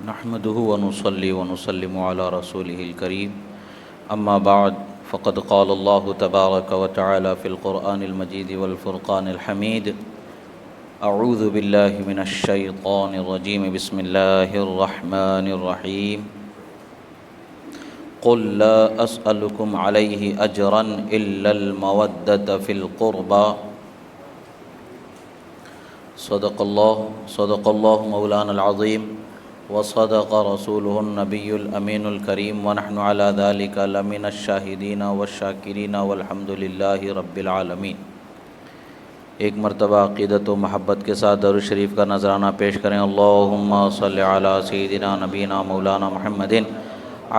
نحمده ونصلي ونسلم على رسوله الكريم أما بعد فقد قال الله تبارك وتعالى في القرآن المجيد والفرقان الحميد أعوذ بالله من الشيطان الرجيم بسم الله الرحمن الرحيم قل لا أسألكم عليه أجرا إلا المودة في القربى صدق الله مولانا العظيم وصدق رسوله النبي الأمين الكريم ونحن على ذلك لمن الشاهدين والشاكرين والحمد لله رب العالمين۔ ایک مرتبہ عقیدت و محبت کے ساتھ درود شریف کا نذرانہ پیش کریں۔ اللہم صلی علی سیدنا نبینا مولانا محمد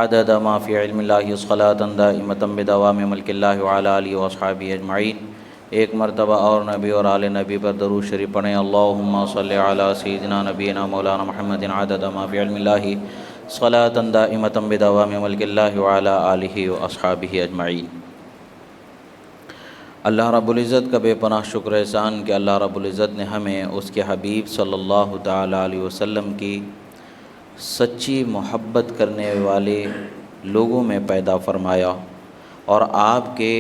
عدد ما فی علم اللہ صلاۃ دائمۃ بدوام ملک اللہ وعلی آلہ واصحابہ اجمعین۔ ایک مرتبہ اور نبی اور آل نبی پر درود شریف پڑھیں۔ اللہم صلی علی سیدنا نبینا مولانا محمد عدد ما فی علم اللہ صلاۃ دائمۃ بدوام ملک اللہ وعلی آلہ واصحابہ اجمعین۔ اللہ رب العزت کا بے پناہ شکر احسان کہ اللہ رب العزت نے ہمیں اس کے حبیب صلی اللہ تعالیٰ علیہ وسلم کی سچی محبت کرنے والے لوگوں میں پیدا فرمایا اور آپ کے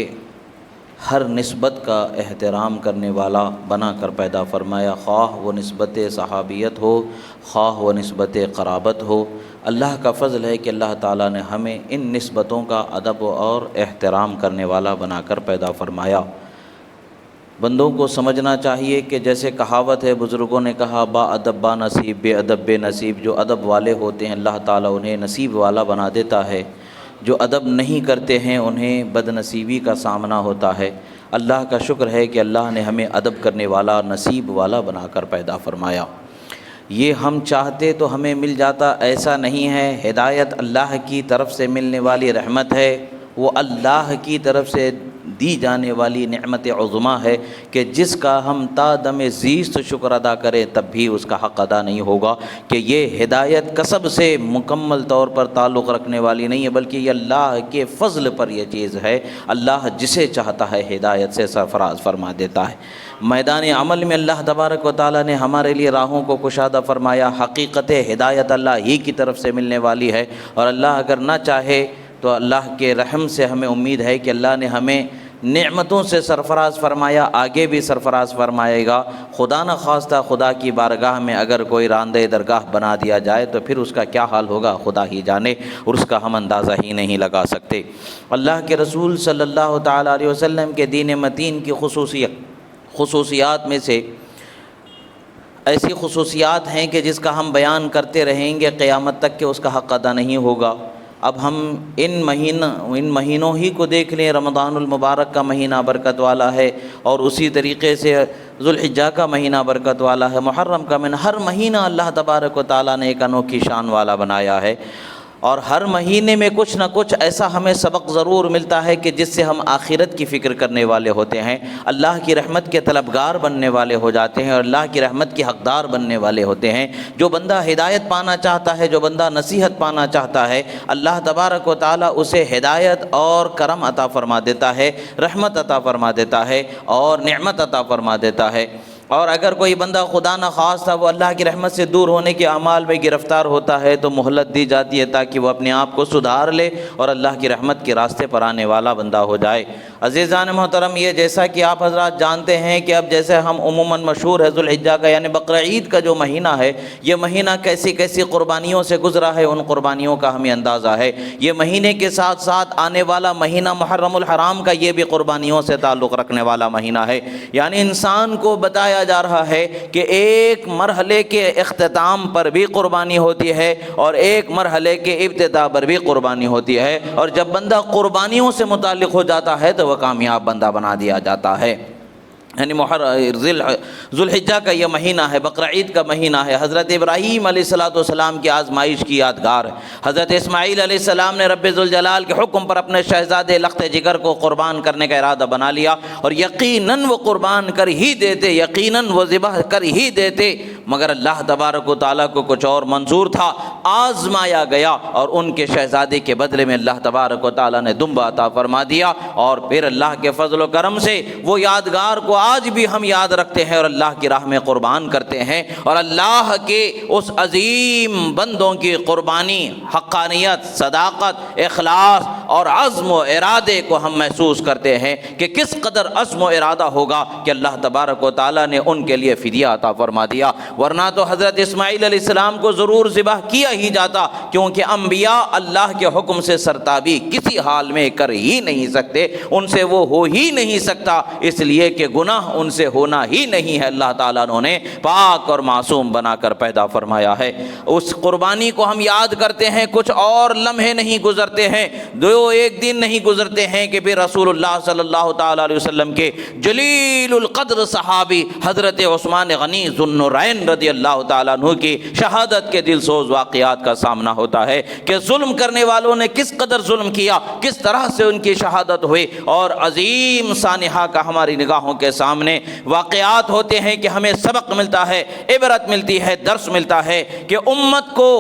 ہر نسبت کا احترام کرنے والا بنا کر پیدا فرمایا، خواہ وہ نسبت صحابیت ہو، خواہ وہ نسبت قرابت ہو۔ اللہ کا فضل ہے کہ اللہ تعالیٰ نے ہمیں ان نسبتوں کا ادب اور احترام کرنے والا بنا کر پیدا فرمایا۔ بندوں کو سمجھنا چاہیے کہ جیسے کہاوت ہے، بزرگوں نے کہا با ادب با نصیب، بے ادب بے نصیب۔ جو ادب والے ہوتے ہیں اللہ تعالیٰ انہیں نصیب والا بنا دیتا ہے، جو ادب نہیں کرتے ہیں انہیں بد نصیبی کا سامنا ہوتا ہے۔ اللہ کا شکر ہے کہ اللہ نے ہمیں ادب کرنے والا، نصیب والا بنا کر پیدا فرمایا۔ یہ ہم چاہتے تو ہمیں مل جاتا، ایسا نہیں ہے۔ ہدایت اللہ کی طرف سے ملنے والی رحمت ہے، وہ اللہ کی طرف سے دی جانے والی نعمت عظمیٰ ہے کہ جس کا ہم تا دم زیست شکر ادا کریں تب بھی اس کا حق ادا نہیں ہوگا، کہ یہ ہدایت کسب سے مکمل طور پر تعلق رکھنے والی نہیں ہے، بلکہ یہ اللہ کے فضل پر یہ چیز ہے۔ اللہ جسے چاہتا ہے ہدایت سے سرفراز فرما دیتا ہے۔ میدان عمل میں اللہ تبارک و تعالیٰ نے ہمارے لیے راہوں کو کشادہ فرمایا۔ حقیقت ہدایت اللہ ہی کی طرف سے ملنے والی ہے، اور اللہ اگر نہ چاہے تو اللہ کے رحم سے ہمیں امید ہے کہ اللہ نے ہمیں نعمتوں سے سرفراز فرمایا، آگے بھی سرفراز فرمائے گا۔ خدا نہ خواستہ خدا کی بارگاہ میں اگر کوئی راندہ درگاہ بنا دیا جائے تو پھر اس کا کیا حال ہوگا خدا ہی جانے، اور اس کا ہم اندازہ ہی نہیں لگا سکتے۔ اللہ کے رسول صلی اللہ تعالیٰ علیہ وسلم کے دین متین کی خصوصیات میں سے ایسی خصوصیات ہیں کہ جس کا ہم بیان کرتے رہیں گے قیامت تک کہ اس کا حق ادا نہیں ہوگا۔ اب ہم ان مہینوں ہی کو دیکھ لیں۔ رمضان المبارک کا مہینہ برکت والا ہے، اور اسی طریقے سے ذوالحجہ کا مہینہ برکت والا ہے، محرم کا مہینہ۔ ہر مہینہ اللہ تبارک و تعالیٰ نے ایک انوکھی شان والا بنایا ہے، اور ہر مہینے میں کچھ نہ کچھ ایسا ہمیں سبق ضرور ملتا ہے کہ جس سے ہم آخرت کی فکر کرنے والے ہوتے ہیں، اللہ کی رحمت کے طلبگار بننے والے ہو جاتے ہیں، اور اللہ کی رحمت کے حقدار بننے والے ہوتے ہیں۔ جو بندہ ہدایت پانا چاہتا ہے، جو بندہ نصیحت پانا چاہتا ہے، اللہ تبارک و تعالیٰ اسے ہدایت اور کرم عطا فرما دیتا ہے، رحمت عطا فرما دیتا ہے، اور نعمت عطا فرما دیتا ہے۔ اور اگر کوئی بندہ خدا نہ خواستہ وہ اللہ کی رحمت سے دور ہونے کے اعمال میں گرفتار ہوتا ہے تو مہلت دی جاتی ہے تاکہ وہ اپنے آپ کو سدھار لے اور اللہ کی رحمت کے راستے پر آنے والا بندہ ہو جائے۔ عزیزان محترم، یہ جیسا کہ آپ حضرات جانتے ہیں کہ اب جیسے ہم عموماً مشہور ہے ذوالحجہ کا یعنی بقرعید کا جو مہینہ ہے، یہ مہینہ کیسی کیسی قربانیوں سے گزرا ہے، ان قربانیوں کا ہمیں اندازہ ہے۔ یہ مہینے کے ساتھ ساتھ آنے والا مہینہ محرم الحرام کا یہ بھی قربانیوں سے تعلق رکھنے والا مہینہ ہے۔ یعنی انسان کو بتایا جا رہا ہے کہ ایک مرحلے کے اختتام پر بھی قربانی ہوتی ہے اور ایک مرحلے کے ابتدا پر بھی قربانی ہوتی ہے، اور جب بندہ قربانیوں سے متعلق ہو جاتا ہے تو وہ کامیاب بندہ بنا دیا جاتا ہے۔ یعنی ذوالحجہ کا یہ مہینہ ہے، بقرعید کا مہینہ ہے، حضرت ابراہیم علیہ السلام کی آزمائش کی یادگار ہے۔ حضرت اسماعیل علیہ السلام نے رب ذوالجلال کے حکم پر اپنے شہزادے لخت جگر کو قربان کرنے کا ارادہ بنا لیا، اور یقیناً وہ قربان کر ہی دیتے، یقیناً وہ ذبح کر ہی دیتے، مگر اللہ تبارک و تعالیٰ کو کچھ اور منظور تھا۔ آزمایا گیا اور ان کے شہزادے کے بدلے میں اللہ تبارک و تعالیٰ نے دمبا عطا فرما دیا، اور پھر اللہ کے فضل و کرم سے وہ یادگار کو آج بھی ہم یاد رکھتے ہیں اور اللہ کی راہ میں قربان کرتے ہیں، اور اللہ کے اس عظیم بندوں کی قربانی، حقانیت، صداقت، اخلاص اور عزم و ارادے کو ہم محسوس کرتے ہیں کہ کس قدر عزم و ارادہ ہوگا کہ اللہ تبارک و تعالیٰ نے ان کے لیے فدیہ عطا فرما دیا، ورنہ تو حضرت اسماعیل علیہ السلام کو ضرور ذبح کیا ہی جاتا، کیونکہ انبیاء اللہ کے حکم سے سرتابی کسی حال میں کر ہی نہیں سکتے، ان سے وہ ہو ہی نہیں سکتا، اس لیے کہ گناہ ان سے ہونا ہی نہیں ہے، اللہ تعالیٰ نے پاک اور معصوم بنا کر پیدا فرمایا ہے۔ اس قربانی کو ہم یاد کرتے ہیں، کچھ اور لمحے نہیں گزرتے ہیں، ایک دن نہیں گزرتے ہیں کہ پھر رسول اللہ صلی اللہ تعالیٰ علیہ وسلم کے جلیل القدر صحابی حضرت عثمان غنی ذو النورین رضی اللہ تعالیٰ عنہ کی شہادت کے دل سوز واقعات کا سامنا ہوتا ہے کہ ظلم کرنے والوں نے کس قدر ظلم کیا، کس طرح سے ان کی شہادت ہوئی، اور عظیم سانحہ کا ہماری نگاہوں کے سامنے واقعات ہوتے ہیں کہ ہمیں سبق ملتا ہے، عبرت ملتی ہے، درس ملتا ہے کہ امت کو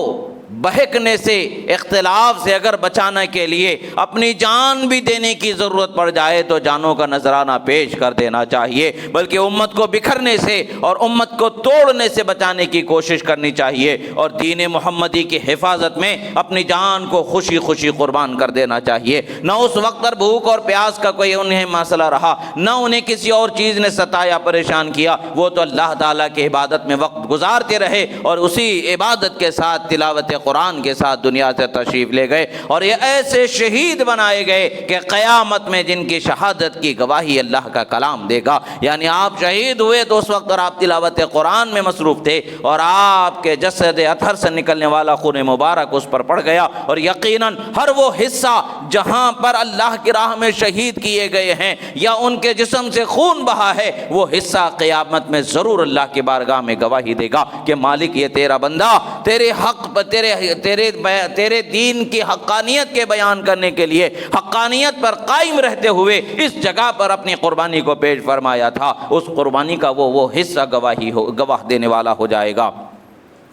بہکنے سے، اختلاف سے اگر بچانے کے لیے اپنی جان بھی دینے کی ضرورت پڑ جائے تو جانوں کا نذرانہ پیش کر دینا چاہیے، بلکہ امت کو بکھرنے سے اور امت کو توڑنے سے بچانے کی کوشش کرنی چاہیے، اور دین محمدی کی حفاظت میں اپنی جان کو خوشی خوشی قربان کر دینا چاہیے۔ نہ اس وقت پر بھوک اور پیاس کا کوئی انہیں مسئلہ رہا، نہ انہیں کسی اور چیز نے ستایا، پریشان کیا، وہ تو اللہ تعالیٰ کی عبادت میں وقت گزارتے رہے اور اسی عبادت کے ساتھ، تلاوت قرآن کے ساتھ دنیا سے تشریف لے گئے، اور یہ ایسے شہید بنائے گئے کہ قیامت میں جن کی شہادت کی گواہی اللہ کا کلام دے گا۔ یعنی آپ شہید ہوئے تو اس وقت آپ تلاوت قرآن میں مصروف تھے، اور آپ کے جسد اطہر سے نکلنے والا خون مبارک اس پر پڑ گیا، اور یقیناً ہر وہ حصہ جہاں پر اللہ کی راہ میں شہید کیے گئے ہیں یا ان کے جسم سے خون بہا ہے، وہ حصہ قیامت میں ضرور اللہ کی بارگاہ میں گواہی دے گا کہ مالک یہ تیرا بندہ تیرے حق پر، تیرے دین کی حقانیت کے بیان کرنے کے لیے حقانیت پر قائم رہتے ہوئے اس جگہ پر اپنی قربانی کو پیش فرمایا تھا، اس قربانی کا وہ حصہ گواہ دینے والا ہو جائے گا۔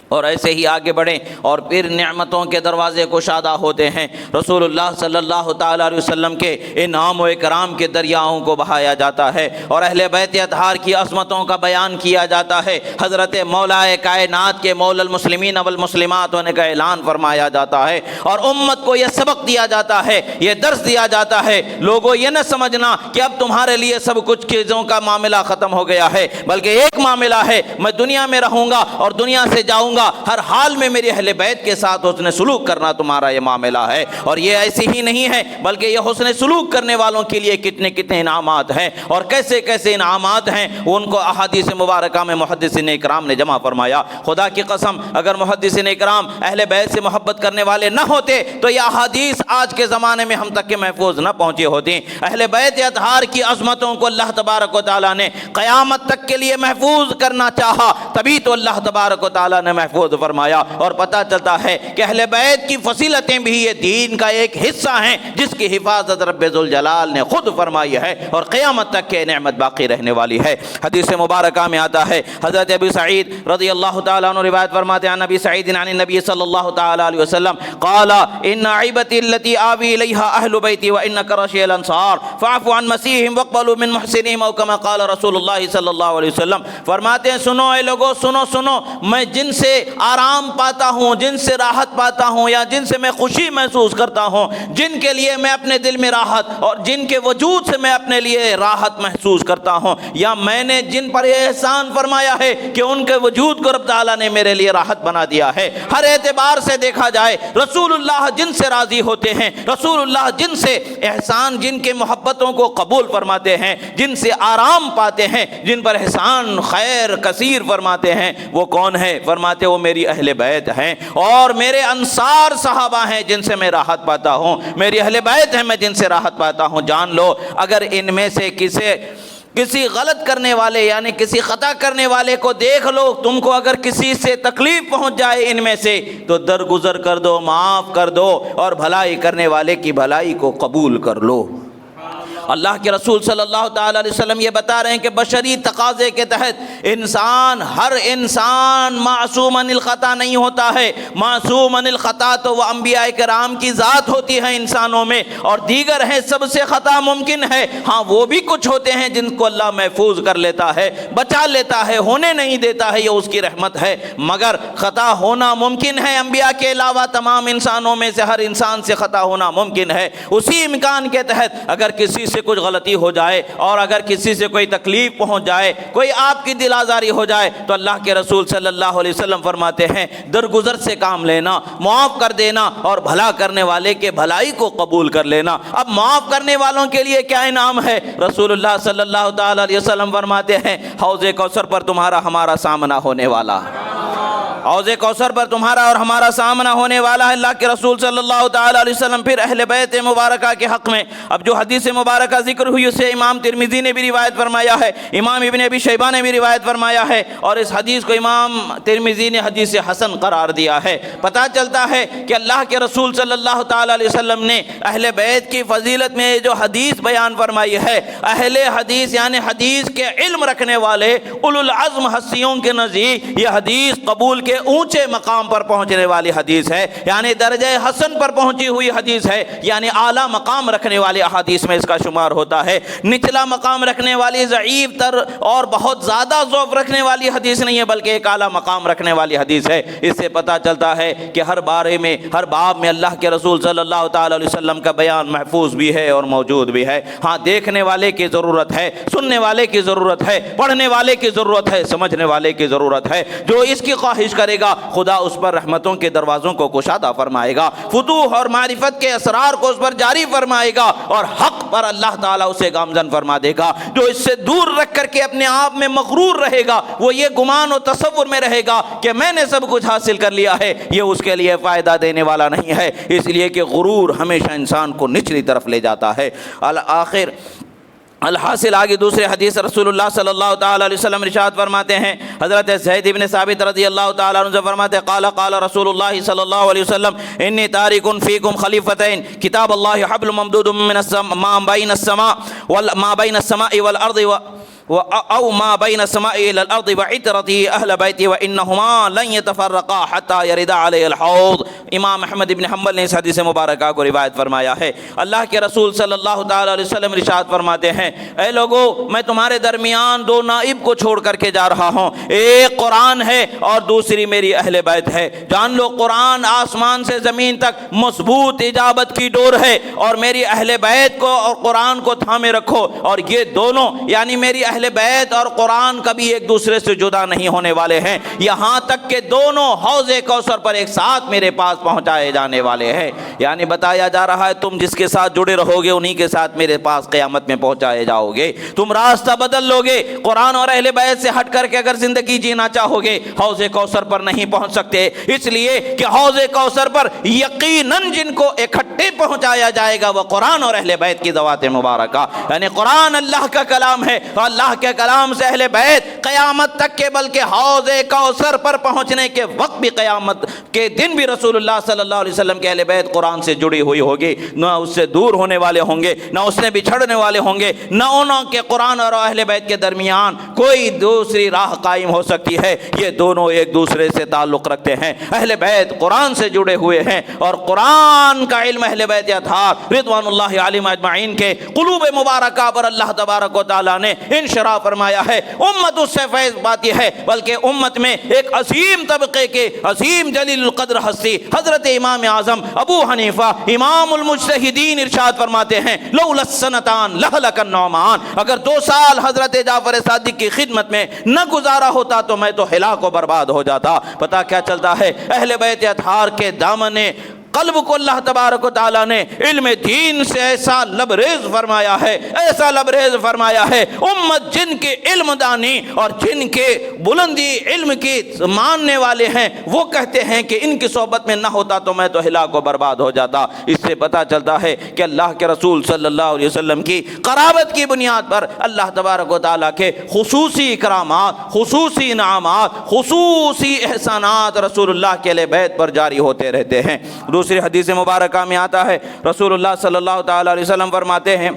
اور ایسے ہی آگے بڑھیں اور پھر نعمتوں کے دروازے کشادہ ہوتے ہیں، رسول اللہ صلی اللہ تعالیٰ علیہ وسلم کے انعام و اکرام کے دریاؤں کو بہایا جاتا ہے، اور اہل بیت اطہار کی عظمتوں کا بیان کیا جاتا ہے، حضرت مولا کائنات کے مولا المسلمین والمسلمات ہونے کا اعلان فرمایا جاتا ہے، اور امت کو یہ سبق دیا جاتا ہے، یہ درس دیا جاتا ہے، لوگوں یہ نہ سمجھنا کہ اب تمہارے لیے سب کچھ چیزوں کا معاملہ ختم ہو گیا ہے، بلکہ ایک معاملہ ہے، میں دنیا میں رہوں گا اور دنیا سے جاؤں گا، ہر حال میں میرے اہل بیت کے ساتھ حسن سلوک کرنا تمہارا یہ معاملہ ہے، اور یہ ایسی ہی نہیں ہے بلکہ یہ حسن سلوک کرنے والوں کے لیے کتنے کتنے انعامات ہیں اور کیسے کیسے انعامات ہیں، ان کو احادیث مبارکہ میں محدثین اکرام نے جمع فرمایا۔ خدا کی قسم اگر محدثین اکرام اہل بیت سے محبت کرنے والے نہ ہوتے تو یہ احادیث آج کے زمانے میں ہم تک کے محفوظ نہ پہنچی ہوتی۔ اہل بیت اطہار کی عظمتوں کو اللہ تبارک و تعالیٰ نے قیامت تک کے لیے محفوظ کرنا چاہا، تبھی تو اللہ تبارک و تعالیٰ نے محفوظ فرمایا، اور پتہ چلتا ہے کہ اہل بیت کی فضیلتیں بھی یہ دین کا ایک حصہ ہیں جس کی حفاظت رب ذوالجلال نے خود فرمائی ہے، اور قیامت تک کے نعمت باقی رہنے والی ہے۔ حدیث مبارکہ میں آتا ہے، حضرت ابو سعید رضی اللہ تعالیٰ عنہ روایت فرماتے ہیں، نبی سعید عن النبی صلی اللہ تعالیٰ علیہ وسلم قال ان عیبتی التي آوی الیہا اہل بیتی وان کرشی الانصار فاعفوا عن مسیحہم واقبلوا من محسنہم، او کما قال رسول اللہ صلی اللہ علیہ وسلم۔ فرماتے ہیں سنو اے لوگو، سنو سنو، میں جن سے آرام پاتا ہوں، جن سے راحت پاتا ہوں، یا جن سے میں خوشی محسوس کرتا ہوں، جن کے لیے میں اپنے دل میں راحت اور جن کے وجود سے میں اپنے لیے راحت محسوس کرتا ہوں، یا میں نے جن پر یہ احسان فرمایا ہے کہ ان کے وجود کو رب تعالیٰ نے میرے لیے راحت بنا دیا ہے، ہر اعتبار سے دیکھا جائے رسول اللہ جن سے راضی ہوتے ہیں، رسول اللہ جن سے احسان، جن کے محبتوں کو قبول فرماتے ہیں، جن سے آرام پاتے ہیں، جن پر احسان خیر کثیر فرماتے ہیں، وہ کون ہے؟ فرماتے وہ میری اہل بیت ہیں، اور میرے انصار صحابہ ہیں جن سے میں راحت پاتا ہوں، میری اہل بیت ہیں میں جن سے راحت پاتا ہوں۔ جان لو اگر ان میں سے کسی غلط کرنے والے یعنی کسی خطا کرنے والے کو دیکھ لو، تم کو اگر کسی سے تکلیف پہنچ جائے ان میں سے تو درگزر کر دو، معاف کر دو، اور بھلائی کرنے والے کی بھلائی کو قبول کر لو۔ اللہ کے رسول صلی اللہ تعالیٰ علیہ وسلم یہ بتا رہے ہیں کہ بشری تقاضے کے تحت ہر انسان معصوم عن الخطا نہیں ہوتا ہے. معصوم عن الخطا تو وہ انبیاء کرام کی ذات ہوتی ہے انسانوں میں، اور دیگر ہیں سب سے خطا ممکن ہے. ہاں وہ بھی کچھ ہوتے ہیں جن کو اللہ محفوظ کر لیتا ہے، بچا لیتا ہے، ہونے نہیں دیتا ہے، یہ اس کی رحمت ہے. مگر خطا ہونا ممکن ہے، انبیاء کے علاوہ تمام انسانوں میں سے ہر انسان سے خطا ہونا ممکن ہے. اسی امکان کے تحت اگر کسی سے کچھ غلطی ہو جائے اور اگر کسی سے کوئی تکلیف پہنچ جائے، کوئی آپ کی دل آزاری ہو جائے، تو اللہ کے رسول صلی اللہ علیہ وسلم فرماتے ہیں درگزر سے کام لینا، معاف کر دینا اور بھلا کرنے والے کے بھلائی کو قبول کر لینا. اب معاف کرنے والوں کے لیے کیا انعام ہے؟ رسول اللہ صلی اللہ تعالیٰ علیہ وسلم فرماتے ہیں حوض کوثر پر تمہارا ہمارا سامنا ہونے والا. حوض کوثر پر تمہارا اور ہمارا سامنا ہونے والا ہے. اللہ کے رسول صلی اللہ تعالیٰ علیہ وسلم پھر اہل بیت مبارکہ کے حق میں اب جو حدیث مبارکہ ذکر ہوئی اسے امام ترمذی نے بھی روایت فرمایا ہے، امام ابن ابی شیبہ نے بھی روایت فرمایا ہے، اور اس حدیث کو امام ترمذی نے حدیث حسن قرار دیا ہے. پتہ چلتا ہے کہ اللہ کے رسول صلی اللہ تعالیٰ علیہ وسلم نے اہل بیت کی فضیلت میں جو حدیث بیان فرمائی ہے، اہل حدیث یعنی حدیث کے علم رکھنے والے اولو العزم ہستیوں کے نزدیک یہ حدیث قبول کے اونچے مقام پر پہنچنے والی حدیث ہے، یعنی درجہ حسن پر پہنچی ہوئی حدیث ہے، یعنی اعلیٰ مقام رکھنے والے احادیث میں اس کا شمار ہوتا ہے. نچلا مقام رکھنے والی ضعیف تر اور بہت زیادہ ضعف رکھنے والی حدیث نہیں ہے، بلکہ ایک اعلیٰ مقام رکھنے والی حدیث ہے. اس سے پتہ چلتا ہے کہ ہر بارے میں ہر باب میں اللہ کے رسول صلی اللہ تعالیٰ علیہ وسلم کا بیان محفوظ بھی ہے اور موجود بھی ہے. ہاں دیکھنے والے کی ضرورت ہے، سننے والے کی ضرورت ہے، پڑھنے والے کی ضرورت ہے، سمجھنے والے کی ضرورت ہے. جو اس کی خواہش کرے گا خدا اس پر رحمتوں کے دروازوں کو کشادہ فرمائے گا، فتوح اور معرفت کے اسرار کو اس پر جاری فرمائے گا، اور حق پر اللہ تعالیٰ اسے گامزن فرما دے گا. جو اس سے دور رکھ کر کے اپنے آپ میں مغرور رہے گا، وہ یہ گمان و تصور میں رہے گا کہ میں نے سب کچھ حاصل کر لیا ہے، یہ اس کے لیے فائدہ دینے والا نہیں ہے. اس لیے کہ غرور ہمیشہ انسان کو نچلی طرف لے جاتا ہے. الآخر الحاصل آگے دوسرے حدیث رسول اللہ صلی اللہ تعالیٰ علیہ وسلم ارشاد فرماتے ہیں، حضرت زید بن ثابت رضی اللہ تعالیٰ عنہ سے فرماتے ہیں قال رسول اللہ صلی اللہ علیہ وسلم انی تارک فیکم خلیفتین کتاب اللہ حبل ممدود من ما بین السماء والارض او ما بین السماء الى الارض وعترتی اہل بیتی وانہما لن یتفرقا حتی یرد علی الحوض. امام احمد بن حنبل نے اس حدیث مبارکہ کو روایت فرمایا ہے. اللہ کے رسول صلی اللہ تعالیٰ علیہ وسلم ارشاد فرماتے ہیں اے لوگو میں تمہارے درمیان دو نائب کو چھوڑ کر کے جا رہا ہوں، ایک قرآن ہے اور دوسری میری اہل بیت ہے. جان لو قرآن آسمان سے زمین تک مضبوط اجابت کی ڈور ہے، اور میری اہل بیت کو اور قرآن کو تھامے رکھو، اور یہ دونوں یعنی میری اہل بیت اور قرآن کبھی ایک دوسرے سے جدا نہیں ہونے والے ہیں، یہاں تک کہ دونوں حوض کوثر پر ایک ساتھ میرے پاس پہنچائے جانے والے ہیں. یعنی بتایا جا رہا ہے تم جس کے ساتھ جڑے رہو گے انہی کے ساتھ میرے پاس قیامت میں پہنچائے جاؤ گے. تم راستہ بدل لو گے، قرآن اور اہل بیت سے ہٹ کر کے اگر زندگی جینا چاہو گے حوض کوثر پر نہیں پہنچ سکتے، اس لیے کہ حوض کوثر پر یقیناً جن کو اکٹھے پہنچایا جائے گا وہ قرآن اور اہل بیت کی ذوات مبارکہ. یعنی قرآن اللہ کا کلام ہے، اور اللہ کے کلام سے اہل بیت قیامت تک کے بلکہ حوض کوثر پر پہنچنے کے وقت بھی قیامت کے دن بھی رسول اللہ صلی اللہ علیہ وسلم کے اہل بیت قرآن سے جڑی ہوئی ہوگی، نہ اس سے دور ہونے والے ہوں گے، نہ اس سے بچھڑنے والے ہوں گے، نہ انہوں کے قرآن اور اہل بیت کے درمیان کوئی دوسری راہ قائم ہو سکتی ہے. یہ دونوں ایک دوسرے سے تعلق رکھتے ہیں. اہل بیت قرآن سے جڑے ہوئے ہیں، اور قرآن کا علم اہل بیت اطہار رضوان اللہ علیہم اجمعین کے قلوب مبارکہ پر اللہ تبارک و تعالیٰ نے انشراح فرمایا ہے. امت اس سے فیض پاتی ہے، بلکہ امت میں ایک عظیم طبقے کے عظیم جلیل القدر ہستی حضرت امام اعظم ابو حنیفہ امام المجتہدین ارشاد فرماتے ہیں لولا السنتان لہلک النعمان، اگر 2 سال حضرت جعفر صادق کی خدمت میں نہ گزارا ہوتا تو میں تو ہلاک و برباد ہو جاتا. پتہ کیا چلتا ہے اہل بیت اطہار کے دامن قلب کو اللہ تبارک و تعالیٰ نے علم دین سے ایسا لبریز فرمایا ہے، ایسا لبریز فرمایا ہے. امت جن کے علم دانی اور جن کے بلندی علم کی ماننے والے ہیں وہ کہتے ہیں کہ ان کی صحبت میں نہ ہوتا تو میں تو ہلاک و برباد ہو جاتا. اس سے پتہ چلتا ہے کہ اللہ کے رسول صلی اللہ علیہ وسلم کی قرابت کی بنیاد پر اللہ تبارک و تعالیٰ کے خصوصی اکرامات، خصوصی انعامات، خصوصی احسانات رسول اللہ کے اہل بیت پر جاری ہوتے رہتے ہیں. دوسری حدیث مبارکہ میں آتا ہے رسول اللہ صلی اللہ تعالیٰ علیہ وسلم فرماتے ہیں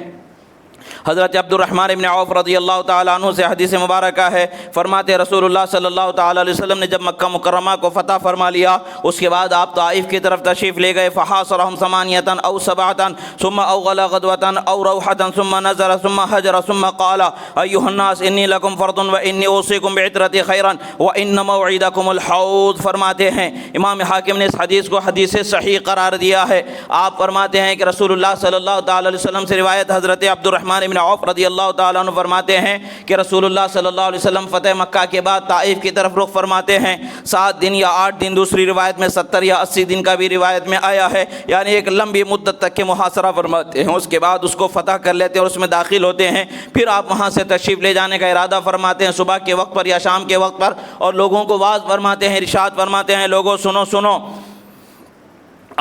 حضرت عبد الرحمن ابن عوف رضی اللہ تعالیٰ عنہ سے حدیث مبارکہ ہے، فرماتے رسول اللہ صلی اللہ تعالیٰ علیہ وسلم نے جب مکہ مکرمہ کو فتح فرما لیا، اس کے بعد آپ طائف کی طرف تشریف لے گئے، فحاصرهم ثمانیۃ او سبعۃ ثم اوغل غدوۃ او روحۃ ثم نزل ثم حجر ثم قال ایھا الناس انی لکم فرض وانی اوصیکم بعترتی خیرا وان موعدکم الحوض۔ فرماتے ہیں امام حاکم نے اس حدیث کو حدیث صحیح قرار دیا ہے۔ آپ فرماتے ہیں کہ رسول اللہ صلی اللہ تعالیٰ علیہ وسلم سے روایت حضرت عبد الرحمن ابن عوف رضی اللہ تعالیٰ عنہ فرماتے ہیں کہ رسول اللہ صلی اللہ علیہ وسلم فتح مکہ کے بعد طائف کی طرف رخ فرماتے ہیں، 7 دن یا 8 دن، دوسری روایت میں 70 یا 80 دن کا بھی روایت میں آیا ہے، یعنی ایک لمبی مدت تک کے محاصرہ فرماتے ہیں، اس کے بعد اس کو فتح کر لیتے ہیں اور اس میں داخل ہوتے ہیں، پھر آپ وہاں سے تشریف لے جانے کا ارادہ فرماتے ہیں صبح کے وقت پر یا شام کے وقت پر، اور لوگوں کو واعظ فرماتے ہیں، ارشاد فرماتے ہیں لوگوں سنو سنو۔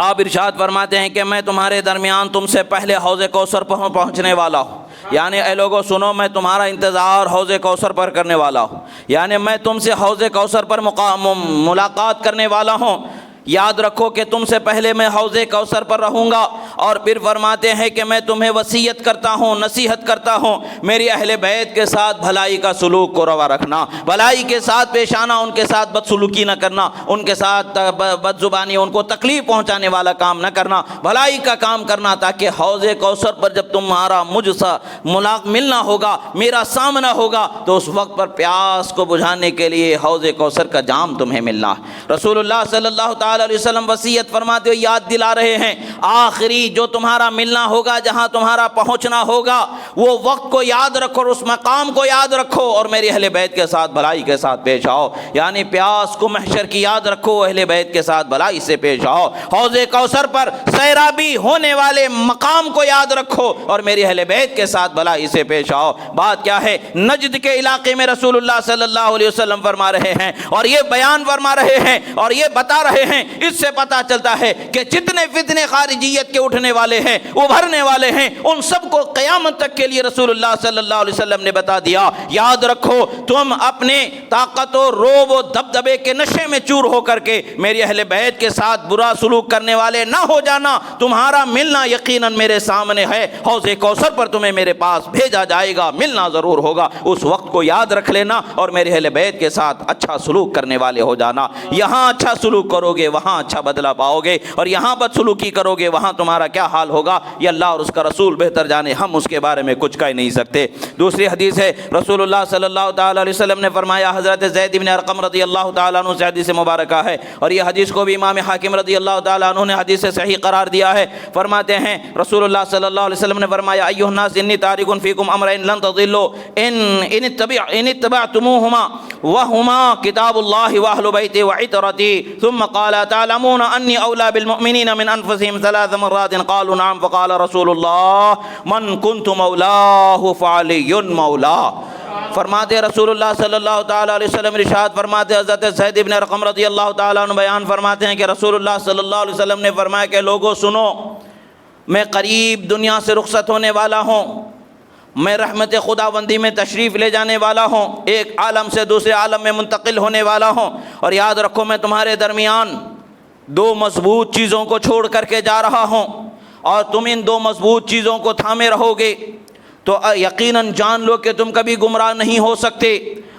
آپ ارشاد فرماتے ہیں کہ میں تمہارے درمیان تم سے پہلے حوض کوثر پر پہنچنے والا ہوں، یعنی اے لوگوں سنو، میں تمہارا انتظار حوض کوثر پر کرنے والا ہوں، یعنی میں تم سے حوض کوثر پر ملاقات کرنے والا ہوں، یاد رکھو کہ تم سے پہلے میں حوض کوثر پر رہوں گا۔ اور پھر فرماتے ہیں کہ میں تمہیں وصیت کرتا ہوں، نصیحت کرتا ہوں، میری اہل بیت کے ساتھ بھلائی کا سلوک کو روا رکھنا، بھلائی کے ساتھ پیش آنا، ان کے ساتھ بدسلوکی نہ کرنا، ان کے ساتھ بد زبانی، ان کو تکلیف پہنچانے والا کام نہ کرنا، بھلائی کا کام کرنا، تاکہ حوض کوثر پر جب تمہارا مجھ سے ملنا ہوگا، میرا سامنا ہوگا، تو اس وقت پر پیاس کو بجھانے کے لیے حوض کوثر کا جام تمہیں ملنا ہے۔ رسول اللہ صلی اللہ تعالیٰ علیہ وسلم وصیت فرماتے ہوئے یاد دلا رہے ہیں، آخری جو تمہارا ملنا ہوگا، جہاں تمہارا پہنچنا ہوگا، وہ وقت کو یاد رکھو اور اس مقام کو یاد رکھو، اور میری اہل بیت کے ساتھ بھلائی کے ساتھ پیش آؤ، یعنی پیاس کو محشر کی یاد رکھو، اہل بیت کے ساتھ بھلائی سے پیش آؤ، حوض کوثر پر سیرابی ہونے والے مقام کو یاد رکھو، اور میری اہل بیت کے ساتھ بھلائی سے پیش آؤ۔ بات کیا ہے؟ نجد کے علاقے میں رسول اللہ صلی اللہ علیہ وسلم فرما رہے ہیں، اور یہ بیان فرما رہے ہیں، اور یہ بتا رہے ہیں، اس سے پتہ چلتا ہے کہ جتنے فتنے خارجیت کے اٹھنے والے ہیں، ابھرنے والے ہیں، ان سب کو قیامت تک کے لیے رسول اللہ صلی اللہ علیہ وسلم نے بتا دیا۔ یاد رکھو، تم اپنے طاقت و روب و دبدبے کے نشے میں چور ہو کر کے میری اہل بیت کے ساتھ برا سلوک کرنے والے نہ ہو جانا، تمہارا ملنا یقیناً میرے سامنے ہے، حوض کوثر پر تمہیں میرے پاس بھیجا جائے گا، ملنا ضرور ہوگا، اس وقت کو یاد رکھ لینا، اور میرے اہل بیت کے ساتھ اچھا سلوک کرنے والے ہو جانا۔ یہاں اچھا سلوک کرو گے وہاں اچھا بدلہ پاؤ گے، اور یہاں بدسلوکی کرو گے وہاں تمہارا کیا حال ہوگا یہ اللہ اور اس کا رسول بہتر جانے، ہم اس کے بارے میں کچھ کہہ نہیں سکتے۔ دوسری حدیث ہے، رسول اللہ صلی اللہ تعالیٰ علیہ وسلم نے فرمایا، حضرت زید بن ارقم رضی اللہ تعالیٰ عنہ سے حدیث مبارکہ ہے، اور یہ حدیث کو بھی امام حاکم رضی اللہ تعالیٰ عنہ نے حدیث سے صحیح قرار دیا ہے۔ فرماتے ہیں رسول اللہ صلی اللہ علیہ وسلم نے فرمایا، ایھا الناس انی تارک فیکم امرین لن تضلوا ان اتبعتموہما وہما کتاب اللہ واہل بیتی وعترتی، ثم قال تعلمون انی اولی بالمؤمنین من انفسهم 3 مرات قالوا نعم فقال رسول اللہ من کنت مولاہ فعلی مولا۔ فرماتے رسول اللہ صلی اللہ تعالیٰ علیہ وسلم ارشاد فرماتے، حضرت زید بن ارقم رضی اللہ تعالیٰ عنہ بیان فرماتے ہیں کہ رسول اللہ صلی اللہ علیہ وسلم نے فرمایا کہ لوگوں سنو، میں قریب دنیا سے رخصت ہونے والا ہوں، میں رحمت خداوندی میں تشریف لے جانے والا ہوں، ایک عالم سے دوسرے عالم میں منتقل ہونے والا ہوں، اور یاد رکھو میں تمہارے درمیان 2 مضبوط چیزوں کو چھوڑ کر کے جا رہا ہوں، اور تم ان 2 مضبوط چیزوں کو تھامے رہو گے تو یقیناً جان لو کہ تم کبھی گمراہ نہیں ہو سکتے۔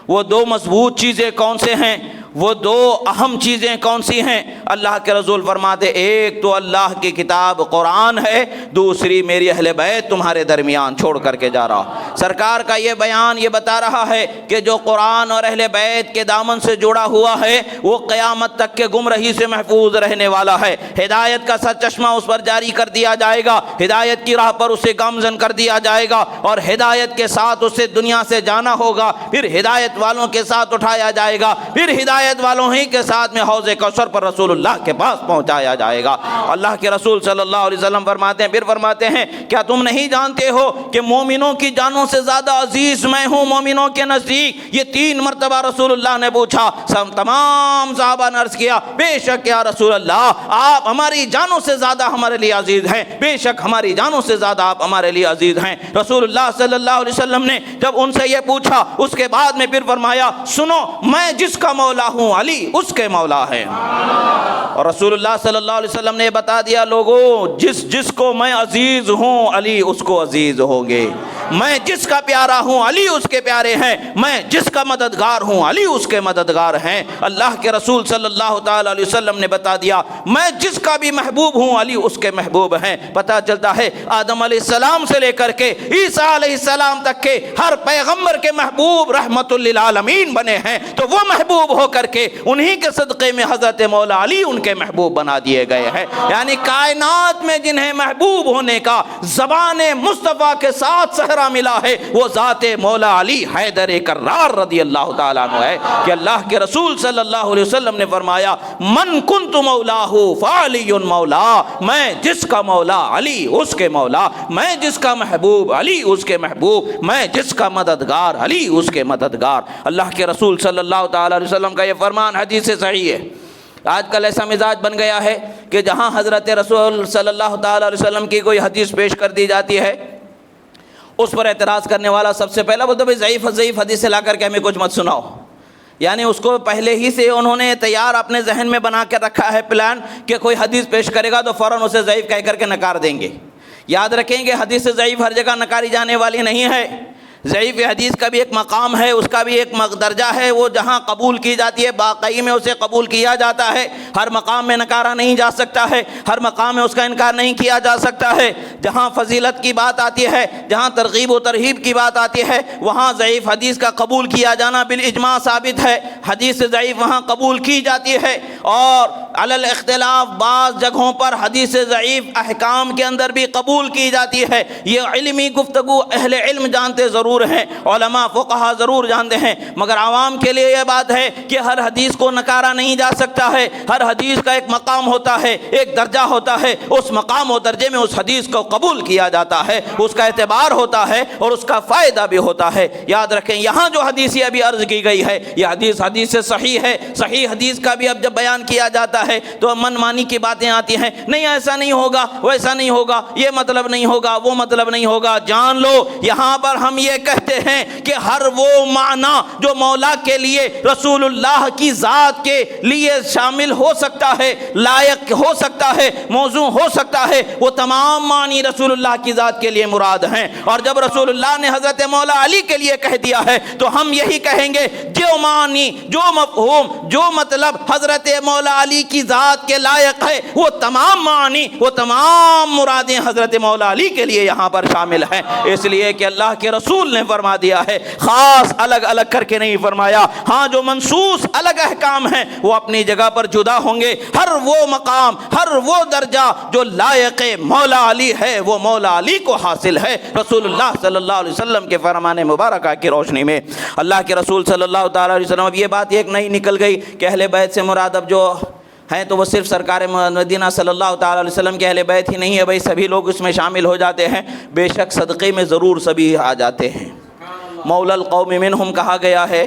وہ 2 مضبوط چیزیں کون سے ہیں؟ وہ 2 اہم چیزیں کون سی ہیں؟ اللہ کے رسول فرماتے، ایک تو اللہ کی کتاب قرآن ہے، دوسری میری اہل بیت تمہارے درمیان چھوڑ کر کے جا رہا۔ سرکار کا یہ بیان یہ بتا رہا ہے کہ جو قرآن اور اہل بیت کے دامن سے جڑا ہوا ہے وہ قیامت تک کے گمراہی سے محفوظ رہنے والا ہے، ہدایت کا سرچشمہ اس پر جاری کر دیا جائے گا، ہدایت کی راہ پر اسے گامزن کر دیا جائے گا، اور ہدایت کے ساتھ اسے دنیا سے جانا ہوگا، پھر ہدایت والوں کے ساتھ اٹھایا جائے گا، پھر ہدایت والوں ہی کے ساتھ میں حوض کوثر پر رسول اللہ کے پاس پہنچایا جائے گا۔ اللہ کے رسول صلی اللہ علیہ وسلم فرماتے ہیں، پھر فرماتے ہیں، کیا تم نہیں جانتے ہو کہ مومنوں کی جانوں سے زیادہ عزیز میں ہوں مومنوں کے نزدیک؟ یہ 3 مرتبہ رسول اللہ نے پوچھا، تمام صحابہ نے عرض کیا، بے شک یا رسول اللہ آپ ہماری جانوں سے زیادہ ہمارے لیے عزیز ہیں، بے شک ہماری جانوں سے زیادہ آپ ہمارے لیے عزیز ہیں۔ رسول اللہ صلی اللہ علیہ وسلم نے جب ان سے یہ پوچھا، اس کے بعد میں پھر فرمایا، سنو، میں جس کا مولا ہوں علی اس کے مولا ہے۔ اور رسول اللہ صلی اللہ علیہ وسلم نے بتا دیا لوگوں جس کو میں عزیز ہوں علی اس کو عزیز ہوں گے، میں جس کا پیارا ہوں علی اس کے پیارے ہیں، میں جس کا مددگار ہوں علی اس کے مددگار ہیں۔ اللہ کے رسول صلی اللہ تعالی علیہ وسلم نے بتا دیا میں جس کا بھی محبوب ہوں علی اس کے محبوب ہیں۔ پتہ چلتا ہے آدم علیہ السلام سے لے کر کے عیسیٰ علیہ السلام تک کے ہر پیغمبر کے محبوب رحمت للعالمین بنے ہیں، تو وہ محبوب ہو کر کے انہی کے صدقے میں حضرت مولا علی ان کے محبوب بنا دیے گئے ہیں۔ یعنی کائنات میں جنہیں محبوب ہونے کا زبان مصطفیٰ کے ساتھ صحرا ملا ہے وہ ذات مولا علی حیدر کرار رضی اللہ تعالیٰ عنہ ہے، کہ اللہ کے رسول صلی اللہ علیہ وسلم نے فرمایا من کنت مولاہ فعلی مولا، میں جس کا مولا علی اس کے مولا، میں جس کا محبوب علی اس کے محبوب، میں جس کا مددگار علی اس کے مددگار۔ اللہ کے رسول صلی اللہ تعالیٰ علیہ وسلم کا یہ فرمان حدیث صحیح ہے۔ آج کل ایسا مزاج بن گیا ہے کہ جہاں حضرت رسول صلی اللہ تعالیٰ علیہ وسلم کی کوئی حدیث پیش کر دی جاتی ہے اس پر اعتراض کرنے والا سب سے پہلا بولتا ہے ضعیف حدیث سے لا کر کے ہمیں کچھ مت سناؤ۔ یعنی اس کو پہلے ہی سے انہوں نے تیار اپنے ذہن میں بنا کے رکھا ہے پلان کہ کوئی حدیث پیش کرے گا تو فوراً اسے ضعیف کہہ کر کے نکار دیں گے۔ یاد رکھیں گے حدیث ضعیف ہر جگہ نکاری جانے والی نہیں ہے۔ ضعیف حدیث کا بھی ایک مقام ہے، اس کا بھی ایک درجہ ہے، وہ جہاں قبول کی جاتی ہے باقی میں اسے قبول کیا جاتا ہے۔ ہر مقام میں نکارا نہیں جا سکتا ہے، ہر مقام میں اس کا انکار نہیں کیا جا سکتا ہے۔ جہاں فضیلت کی بات آتی ہے، جہاں ترغیب و ترہیب کی بات آتی ہے، وہاں ضعیف حدیث کا قبول کیا جانا بالاجماع ثابت ہے۔ حدیث ضعیف وہاں قبول کی جاتی ہے، اور علی الاختلاف بعض جگہوں پر حدیث ضعیف احکام کے اندر بھی قبول کی جاتی ہے۔ یہ علمی گفتگو اہل علم جانتے ضرور ہیں، علماء فقہا ضرور جانتے ہیں، مگر عوام کے لیے یہ بات ہے کہ ہر حدیث کو نکارا نہیں جا سکتا ہے۔ ہر حدیث کا ایک مقام ہوتا ہے، ایک درجہ ہوتا ہے، اس مقام و درجے میں اس حدیث کو قبول کیا جاتا ہے، اس کا اعتبار ہوتا ہے اور اس کا فائدہ بھی ہوتا ہے۔ یاد رکھیں یہاں جو حدیث ابھی عرض کی گئی ہے یہ حدیث سے صحیح ہے۔ صحیح حدیث کا بھی اب جب بیان کیا جاتا ہے تو من مانی کی باتیں آتی ہیں، نہیں ایسا نہیں ہوگا، ویسا نہیں ہوگا، یہ مطلب نہیں ہوگا، وہ مطلب نہیں ہوگا۔ جان لو یہاں پر ہم یہ کہتے ہیں کہ ہر وہ معنی جو مولا کے لیے رسول اللہ کی ذات کے لیے شامل ہو سکتا ہے، لائق ہو سکتا ہے، موضوع ہو سکتا ہے، وہ تمام معنی رسول اللہ کی ذات کے لیے مراد ہیں۔ اور جب رسول اللہ نے حضرت مولا علی کے لیے کہہ دیا ہے تو ہم یہی کہیں گے جو معنی، جو مفہوم، جو مطلب حضرت مولا علی کی ذات کے لائق ہے وہ تمام معنی، وہ تمام مرادیں حضرت مولا علی کے لیے یہاں پر شامل ہیں۔ اس لیے کہ اللہ کے رسول نے فرما دیا ہے، خاص الگ الگ کر کے نہیں فرمایا، ہاں جو منصوص الگ احکام ہیں وہ اپنی جگہ پر جدا ہوں گے۔ ہر وہ مقام، ہر وہ درجہ جو لائق مولا علی ہے وہ مولا علی کو حاصل ہے۔ رسول اللہ صلی اللہ علیہ وسلم کے فرمان مبارکہ کی روشنی میں اللہ کے رسول صلی اللہ تعالی علیہ وسلم، اب یہ بات ایک نہیں نکل گئی کہ اہل بیت سے مراد اب جو ہیں تو وہ صرف سرکار مدینہ صلی اللہ تعالی علیہ وسلم کے اہل بیت ہی نہیں ہے، بھائی سبھی لوگ اس میں شامل ہو جاتے ہیں۔ بے شک صدقے میں ضرور سبھی آ جاتے ہیں۔ مولا القوم منہم کہا گیا ہے،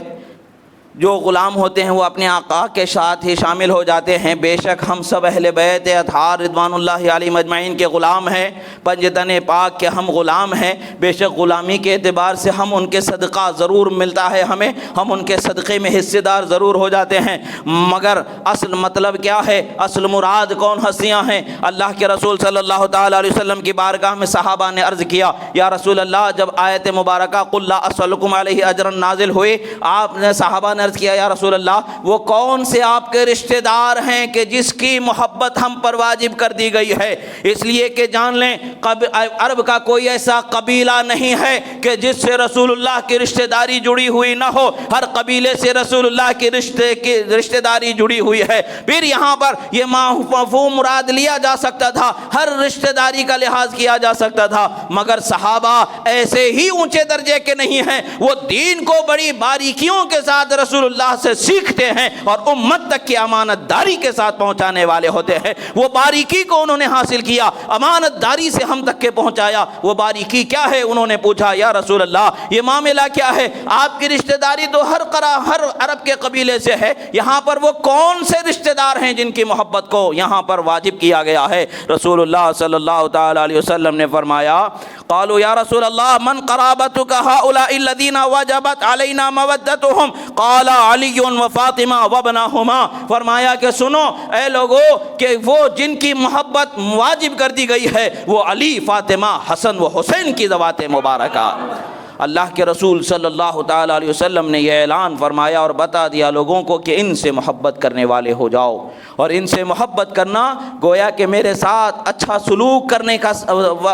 جو غلام ہوتے ہیں وہ اپنے آقا کے ساتھ ہی شامل ہو جاتے ہیں۔ بے شک ہم سب اہل بیت اطہار رضوان اللہ علیہم اجمعین کے غلام ہیں، پنجتن پاک کے ہم غلام ہیں۔ بے شک غلامی کے اعتبار سے ہم ان کے صدقہ ضرور ملتا ہے ہمیں، ہم ان کے صدقے میں حصے دار ضرور ہو جاتے ہیں، مگر اصل مطلب کیا ہے، اصل مراد کون ہستیاں ہیں؟ اللہ کے رسول صلی اللہ تعالی علیہ وسلم کی بارگاہ میں صحابہ نے عرض کیا یا رسول اللہ، جب آیت مبارکہ قل لا اسألکم علیہ اجرا نازل ہوئی، آپ نے صحابہ نے عرض کیا یا رسول اللہ وہ کون سے آپ کے رشتہ دار ہیں کہ جس کی محبت ہم پر واجب کر دی گئی ہے؟ اس لیے کہ جان لیں عرب کا کوئی ایسا قبیلہ نہیں ہے کہ جس سے رسول اللہ کی رشتہ داری جڑی ہوئی نہ ہو، ہر قبیلے سے رسول اللہ کی رشتہ داری جڑی ہوئی ہے۔ پھر یہاں پر یہ مفہوم مراد لیا جا سکتا تھا، ہر رشتہ داری کا لحاظ کیا جا سکتا تھا، مگر صحابہ ایسے ہی اونچے درجے کے نہیں ہیں، وہ دین کو بڑی باریکیوں کے ساتھ رسول اللہ سے سیکھتے ہیں اور امت تک کی امانت داری کے ساتھ پہنچانے والے ہوتے ہیں۔ وہ باریکی کو انہوں نے حاصل کیا، امانت داری سے ہم تک کے پہنچایا۔ وہ باریکی کیا ہے؟ انہوں نے پوچھا یا رسول اللہ یہ معاملہ کیا ہے؟ آپ کی رشتہ داری تو ہر عرب کے قبیلے سے ہے، یہاں پر وہ کون سے رشتہ دار ہیں جن کی محبت کو یہاں پر واجب کیا گیا ہے؟ رسول اللہ صلی اللہ تعالی علیہ وسلم نے فرمایا قالوا یا رسول اللہ من قرابتک هؤلاء الذین وجبت علینا مودتهم قال قال علی و فاطمہ وابناہما، فرمایا کہ سنو اے لوگو کہ وہ جن کی محبت واجب کر دی گئی ہے وہ علی، فاطمہ، حسن و حسین کی ذوات مبارکہ۔ اللہ کے رسول صلی اللہ تعالیٰ علیہ وسلم نے یہ اعلان فرمایا اور بتا دیا لوگوں کو کہ ان سے محبت کرنے والے ہو جاؤ، اور ان سے محبت کرنا گویا کہ میرے ساتھ اچھا سلوک کرنے کا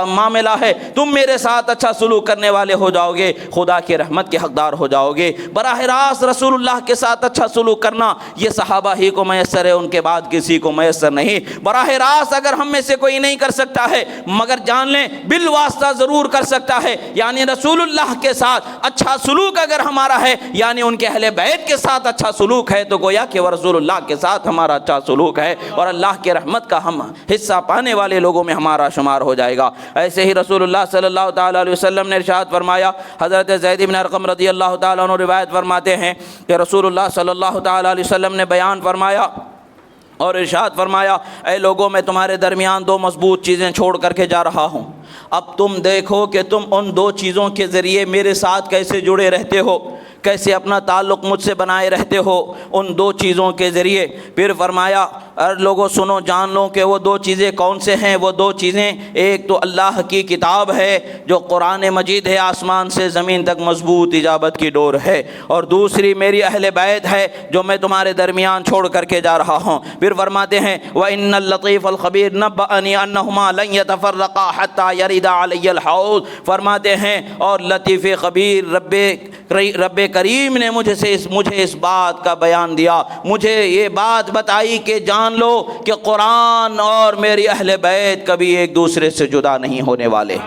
معاملہ ہے۔ تم میرے ساتھ اچھا سلوک کرنے والے ہو جاؤ گے، خدا کی رحمت کے حقدار ہو جاؤ گے۔ براہ راست رسول اللہ کے ساتھ اچھا سلوک کرنا یہ صحابہ ہی کو میسر ہے، ان کے بعد کسی کو میسر نہیں۔ براہ راست اگر ہم میں سے کوئی نہیں کر سکتا ہے، مگر جان لیں بالواسطہ ضرور کر سکتا ہے، یعنی رسول اللہ کے ساتھ اچھا سلوک اگر ہمارا ہے، یعنی ان کے اہل بیت کے ساتھ اچھا سلوک ہے، تو گویا کہ وہ رسول اللہ کے ساتھ ہمارا اچھا سلوک ہے، اور اللہ کے رحمت کا ہم حصہ پانے والے لوگوں میں ہمارا شمار ہو جائے گا۔ ایسے ہی رسول اللہ صلی اللہ تعالیٰ علیہ وسلم نے ارشاد فرمایا، حضرت زید بن ارقم رضی اللہ تعالیٰ عنہ روایت فرماتے ہیں کہ رسول اللہ صلی اللہ تعالیٰ علیہ وسلم نے بیان فرمایا اور ارشاد فرمایا، اے لوگوں میں تمہارے درمیان دو مضبوط چیزیں چھوڑ کر کے جا رہا ہوں، اب تم دیکھو کہ تم ان دو چیزوں کے ذریعے میرے ساتھ کیسے جڑے رہتے ہو، کیسے اپنا تعلق مجھ سے بنائے رہتے ہو ان دو چیزوں کے ذریعے۔ پھر فرمایا، اے لوگوں سنو جان لو کہ وہ دو چیزیں کون سے ہیں۔ وہ دو چیزیں، ایک تو اللہ کی کتاب ہے جو قرآن مجید ہے، آسمان سے زمین تک مضبوط اجابت کی ڈور ہے، اور دوسری میری اہل بیت ہے جو میں تمہارے درمیان چھوڑ کر کے جا رہا ہوں۔ پھر فرماتے ہیں، وَإِنَّ اللَّطِيفَ الْخَبِيرَ نَبَّأَنِي أَنَّهُمَا لَن يَتَفَرَّقَا حَتَّى يَرِدَ عَلَيَّ الْحَوْض، فرماتے ہیں اور لطیف خبیر رب کریم نے مجھے اس بات کا بیان دیا، مجھے یہ بات بتائی کہ جان لو کہ قرآن اور میری اہل بیت کبھی ایک دوسرے سے جدا نہیں ہونے والے۔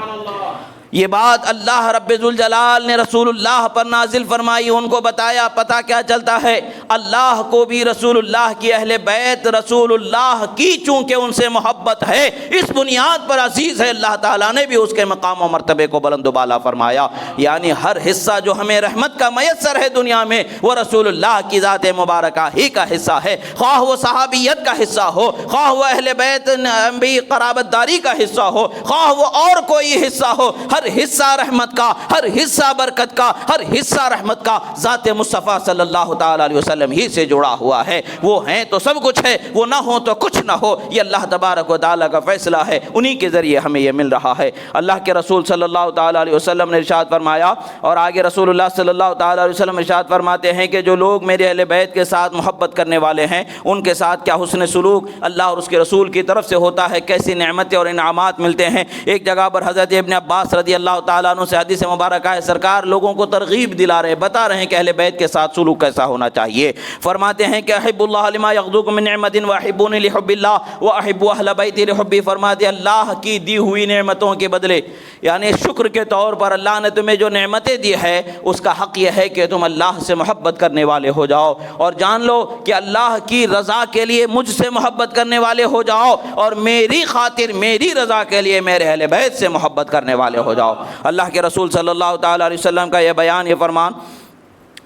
یہ بات اللہ رب ذوالجلال نے رسول اللہ پر نازل فرمائی، ان کو بتایا۔ پتہ کیا چلتا ہے، اللہ کو بھی رسول اللہ کی اہل بیت رسول اللہ کی چونکہ ان سے محبت ہے، اس بنیاد پر عزیز ہے، اللہ تعالیٰ نے بھی اس کے مقام و مرتبے کو بلند و بالا فرمایا۔ یعنی ہر حصہ جو ہمیں رحمت کا میسر ہے دنیا میں، وہ رسول اللہ کی ذات مبارکہ ہی کا حصہ ہے، خواہ وہ صحابیت کا حصہ ہو، خواہ وہ اہل بیت انبی قرابت داری کا حصہ ہو، خواہ وہ اور کوئی حصہ ہو، ہر حصہ رحمت کا، ہر حصہ برکت کا، ہر حصہ رحمت کا ذات مصطفیٰ صلی اللہ تعالیٰ علیہ وسلم ہی سے جڑا ہوا ہے۔ وہ ہیں تو سب کچھ ہے، وہ نہ ہو تو کچھ نہ ہو، یہ اللہ تبارک و تعالیٰ کا فیصلہ ہے، انہی کے ذریعے ہمیں یہ مل رہا ہے۔ اللہ کے رسول صلی اللہ تعالیٰ علیہ وسلم نے ارشاد فرمایا، اور آگے رسول اللہ صلی اللہ تعالیٰ علیہ وسلم ارشاد فرماتے ہیں کہ جو لوگ میرے اہل بیت کے ساتھ محبت کرنے والے ہیں، ان کے ساتھ کیا حسن سلوک اللہ اور اس کے رسول کی طرف سے ہوتا ہے، کیسی نعمتیں اور انعامات ملتے ہیں۔ ایک جگہ پر حضرت ابن عباس رضی اللہ تعالیٰ عنہ سے حدیث مبارکہ ہے، سرکار لوگوں کو ترغیب دلا رہے، بتا رہے ہیں کہ اہل بیت کے ساتھ سلوک کیسا ہونا چاہیے۔ فرماتے ہیں کہ احب اللہ لما یغدوکم من نعمت واحبونی لحب اللہ واحب اہل بیتی لحبی، فرماتے ہیں اللہ کی دی ہوئی نعمتوں کے بدلے، یعنی شکر کے طور پر اللہ نے تمہیں جو نعمتیں دی ہے، اس کا حق یہ ہے کہ تم اللہ سے محبت کرنے والے ہو جاؤ، اور جان لو کہ اللہ کی رضا کے لیے مجھ سے محبت کرنے والے ہو جاؤ، اور میری خاطر میری رضا کے لیے میرے اہل بیت سے محبت کرنے والے ہو جاؤ۔ اللہ کے رسول صلی اللہ تعالیٰ علیہ وسلم کا یہ بیان، یہ فرمان،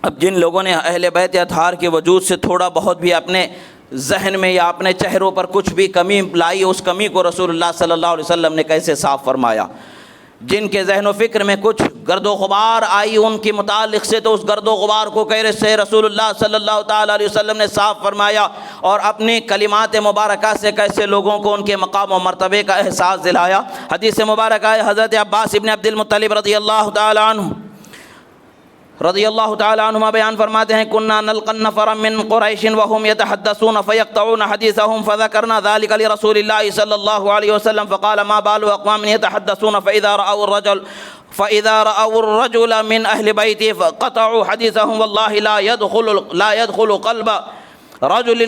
اب جن لوگوں نے اہل بیت اطہار کے وجود سے تھوڑا بہت بھی اپنے ذہن میں یا اپنے چہروں پر کچھ بھی کمی لائی، اس کمی کو رسول اللہ صلی اللہ علیہ وسلم نے کیسے صاف فرمایا۔ جن کے ذہن و فکر میں کچھ گرد و غبار آئی ان کے متعلق سے، تو اس گرد و غبار کو کیسے سے رسول اللہ صلی اللہ تعالیٰ علیہ وسلم نے صاف فرمایا، اور اپنی کلمات مبارکہ سے کیسے لوگوں کو ان کے مقام و مرتبے کا احساس دلایا۔ حدیث مبارکہ ہے، حضرت عباس ابن عبد المطلب رضی اللہ تعالیٰ عنہما بیان فرماتے ہیں، كنا نلقى النفر من قريش وهم يتحدثون فيقطعون حديثهم فذكرنا ذلك لرسول الله صلى الله عليه وسلم فقال ما بال اقوام يتحدثون فإذا رأوا الرجل من أهل بيتي فقطعوا حديثهم والله لا يدخل قلب رجل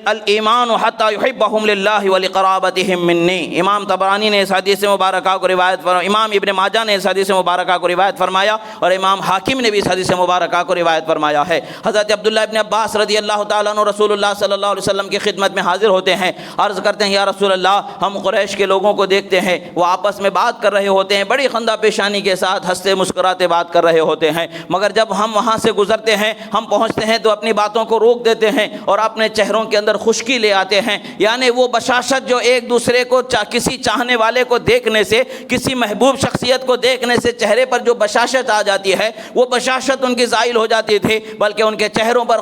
الایمان حتی یحبهم للہ ولقرابتهم منی۔ امام طبرانی نے اس حدیث مبارکہ کو روایت فرمایا، امام ابن ماجہ نے اس حدیث مبارکہ کو روایت فرمایا، اور امام حاکم نے بھی اس حدیث مبارکہ کو روایت فرمایا ہے۔ حضرت عبداللہ ابن عباس رضی اللہ تعالیٰ عنہ رسول اللہ صلی اللہ علیہ وسلم کی خدمت میں حاضر ہوتے ہیں، عرض کرتے ہیں یا رسول اللہ، ہم قریش کے لوگوں کو دیکھتے ہیں، وہ آپس میں بات کر رہے ہوتے ہیں، بڑی خندہ پیشانی کے ساتھ ہنستے مسکراتے بات کر رہے ہوتے ہیں، مگر جب ہم وہاں سے گزرتے ہیں، ہم پہنچتے ہیں تو اپنی باتوں کو روک دیتے ہیں اور اپنے چہروں کے اندر خشکی لے آتے ہیں. یعنی وہ بشاشت جو ایک دوسرے کو کسی چاہنے والے کو دیکھنے سے، کسی محبوب شخصیت کو دیکھنے سے چہرے پر جو بشاشت آ جاتی ہے، وہ بشاشت ان کی زائل ہو جاتی تھی، بلکہ ان کے چہروں پر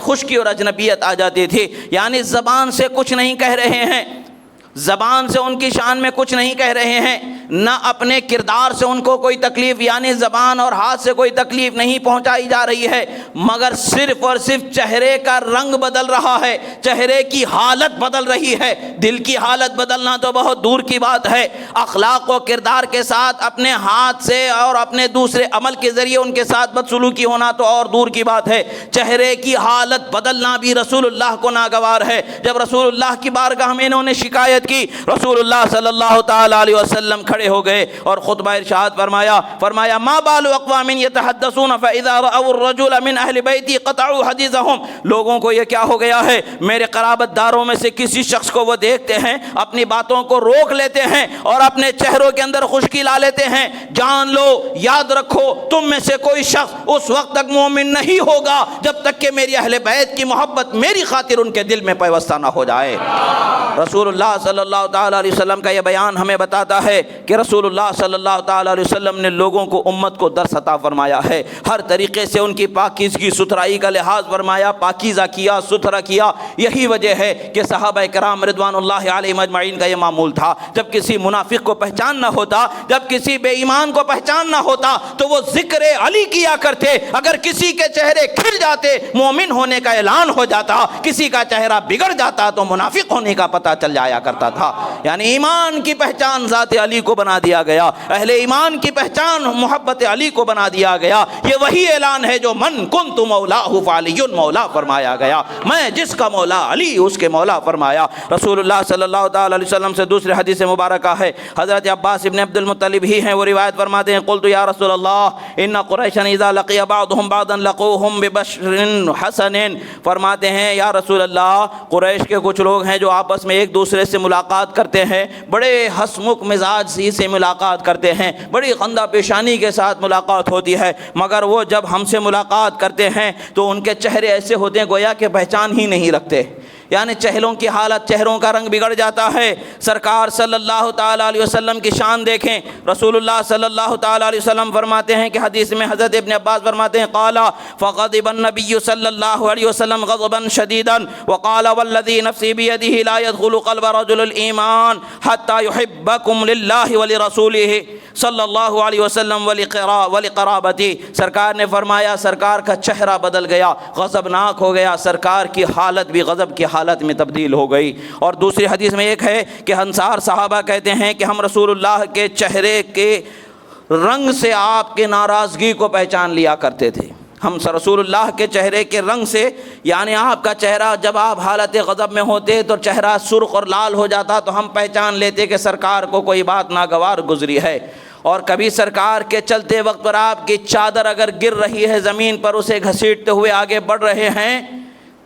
خشکی اور اجنبیت آ جاتی تھی. یعنی زبان سے کچھ نہیں کہہ رہے ہیں، زبان سے ان کی شان میں کچھ نہیں کہہ رہے ہیں، نہ اپنے کردار سے ان کو کوئی تکلیف، یعنی زبان اور ہاتھ سے کوئی تکلیف نہیں پہنچائی جا رہی ہے، مگر صرف اور صرف چہرے کا رنگ بدل رہا ہے، چہرے کی حالت بدل رہی ہے. دل کی حالت بدلنا تو بہت دور کی بات ہے، اخلاق و کردار کے ساتھ اپنے ہاتھ سے اور اپنے دوسرے عمل کے ذریعے ان کے ساتھ بدسلوکی ہونا تو اور دور کی بات ہے. چہرے کی حالت بدلنا بھی رسول اللہ کو ناگوار ہے. جب رسول اللہ کی بارگاہ میں انہوں نے شکایت کی، رسول اللہ صلی اللہ تعالی علیہ وسلم کھڑے ہو گئے اور خطبہ ارشاد فرمایا ما بال اقوام يتحدثون فاذا راوا الرجل من اهل بيتي قطعوا حديثهم. لوگوں کو یہ کیا ہو گیا ہے، میرے قرابت داروں میں سے کسی شخص کو وہ دیکھتے ہیں، اپنی باتوں کو روک لیتے ہیں اور اپنے چہروں کے اندر خشکی لا لیتے ہیں. جان لو، یاد رکھو، تم میں سے کوئی شخص اس وقت تک مومن نہیں ہوگا جب تک کہ میری اہل بیت کی محبت میری خاطر ان کے دل میں پیوستہ نہ ہو جائے. رسول اللہ صلی اللہ تعالیٰ علیہ وسلم کا یہ بیان ہمیں بتاتا ہے کہ رسول اللہ صلی اللہ تعالیٰ علیہ وسلم نے لوگوں کو، امت کو درس عطا فرمایا ہے، ہر طریقے سے ان کی پاکیزگی ستھرائی کا لحاظ فرمایا، پاکیزہ کیا، ستھرا کیا. یہی وجہ ہے کہ صحابہ کرام رضوان اللہ علیہم اجمعین کا یہ معمول تھا، جب کسی منافق کو پہچان نہ ہوتا، جب کسی بے ایمان کو پہچان نہ ہوتا تو وہ ذکر علی کیا کرتے. اگر کسی کے چہرے کھل جاتے، مومن ہونے کا اعلان ہو جاتا، کسی کا چہرہ بگڑ جاتا تو منافق ہونے کا پتہ چل جایا کرتا تھا. یعنی ایمان کی پہچان ذات علی کو بنا دیا گیا، اہل ایمان کی پہچان محبت علی کو بنا دیا گیا. یہ وہی اعلان ہے جو من کنت مولاہ فعلی مولا فرمایا گیا، میں جس کا مولا علی اس کے مولا فرمایا. رسول اللہ صلی اللہ تعالی علیہ وسلم سے دوسرے حدیث مبارکہ ہے، حضرت عباس ابن عبد المطلب ہی ہیں، وہ روایت فرماتے ہیں قلت یا رسول اللہ ان قریشا اذا لقی بعضهم بعضا لقوهم ببشر حسن. فرماتے ہیں یا رسول اللہ، قریش کے کچھ لوگ ہیں جو آپس میں ایک دوسرے سے ملاقات کرتے ہیں، بڑے ہسمکھ مزاج سے ملاقات کرتے ہیں، بڑی خندہ پیشانی کے ساتھ ملاقات ہوتی ہے، مگر وہ جب ہم سے ملاقات کرتے ہیں تو ان کے چہرے ایسے ہوتے ہیں گویا کہ پہچان ہی نہیں رکھتے. یعنی چہروں کی حالت، چہروں کا رنگ بگڑ جاتا ہے. سرکار صلی اللہ تعالیٰ علیہ وسلم کی شان دیکھیں. رسول اللہ صلی اللہ تعالیٰ علیہ وسلم فرماتے ہیں کہ حدیث میں حضرت ابن عباس فرماتے ہیں قال فغضب النبی صلی اللہ علیہ وسلم غضبا شدیدا وقال والذی نفسی بیدہ لا يدخل قلب رجل الایمان حتی یحبکم للہ ولرسولہ صلی اللہ علیہ وسلم ولقرابتی. سرکار نے فرمایا، سرکار کا چہرہ بدل گیا، غضبناک ہو گیا، سرکار کی حالت بھی غضب کی حالت میں تبدیل ہو گئی. اور دوسری حدیث میں ایک ہے کہ انصار صحابہ کہتے ہیں کہ ہم رسول اللہ کے چہرے کے رنگ سے آپ کے ناراضگی کو پہچان لیا کرتے تھے. ہم رسول اللہ کے چہرے کے رنگ سے، یعنی آپ کا چہرہ جب آپ حالت غضب میں ہوتے تو چہرہ سرخ اور لال ہو جاتا تو ہم پہچان لیتے کہ سرکار کو کوئی بات ناگوار گزری ہے. اور کبھی سرکار کے چلتے وقت پر آپ کی چادر اگر گر رہی ہے زمین پر، اسے گھسیٹتے ہوئے آگے بڑھ رہے ہیں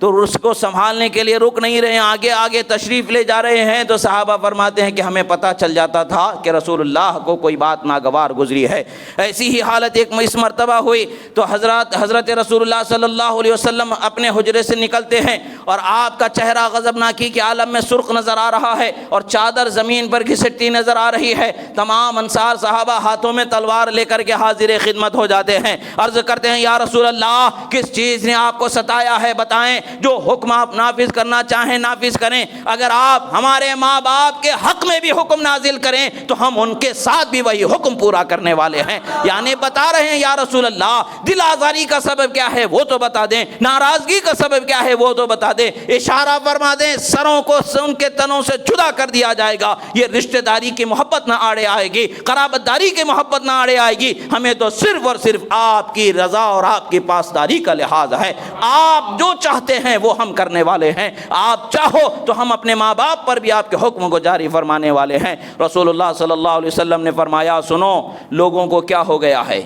تو اس کو سنبھالنے کے لیے رک نہیں رہے ہیں، آگے آگے تشریف لے جا رہے ہیں، تو صحابہ فرماتے ہیں کہ ہمیں پتہ چل جاتا تھا کہ رسول اللہ کو کوئی بات ناگوار گزری ہے. ایسی ہی حالت ایک اس مرتبہ ہوئی تو حضرت رسول اللہ صلی اللہ علیہ وسلم اپنے حجرے سے نکلتے ہیں اور آپ کا چہرہ غضبناکی کے عالم میں سرخ نظر آ رہا ہے اور چادر زمین پر گھسٹتی نظر آ رہی ہے. تمام انصار صحابہ ہاتھوں میں تلوار لے کر کے حاضر خدمت ہو جاتے ہیں، عرض کرتے ہیں یا رسول اللہ کس چیز نے آپ کو ستایا ہے بتائیں، جو حکم آپ نافذ کرنا چاہیں نافذ کریں. اگر آپ ہمارے ماں باپ کے حق میں بھی حکم نازل کریں تو ہم ان کے ساتھ بھی وہی حکم پورا کرنے والے ہیں. یعنی بتا رہے ہیں یا رسول اللہ دل آزاری کا سبب کیا ہے وہ تو بتا دیں، ناراضگی کا سبب کیا ہے وہ تو بتا دیں، اشارہ فرما دیں، سروں کو ان کے تنوں سے جدا کر دیا جائے گا. یہ رشتہ داری کی محبت نہ آڑے آئے گی، قرابت داری کی محبت نہ آڑے آئے گی. ہمیں تو صرف اور صرف آپ کی رضا اور آپ کی پاسداری کا لحاظ ہے. آپ جو چاہتے ہیں وہ ہم کرنے والے ہیں، آپ چاہو تو ہم اپنے ماں باپ پر بھی آپ کے حکم کو جاری فرمانے والے ہیں. رسول اللہ صلی اللہ علیہ وسلم نے فرمایا سنو لوگوں کو کیا ہو گیا ہے،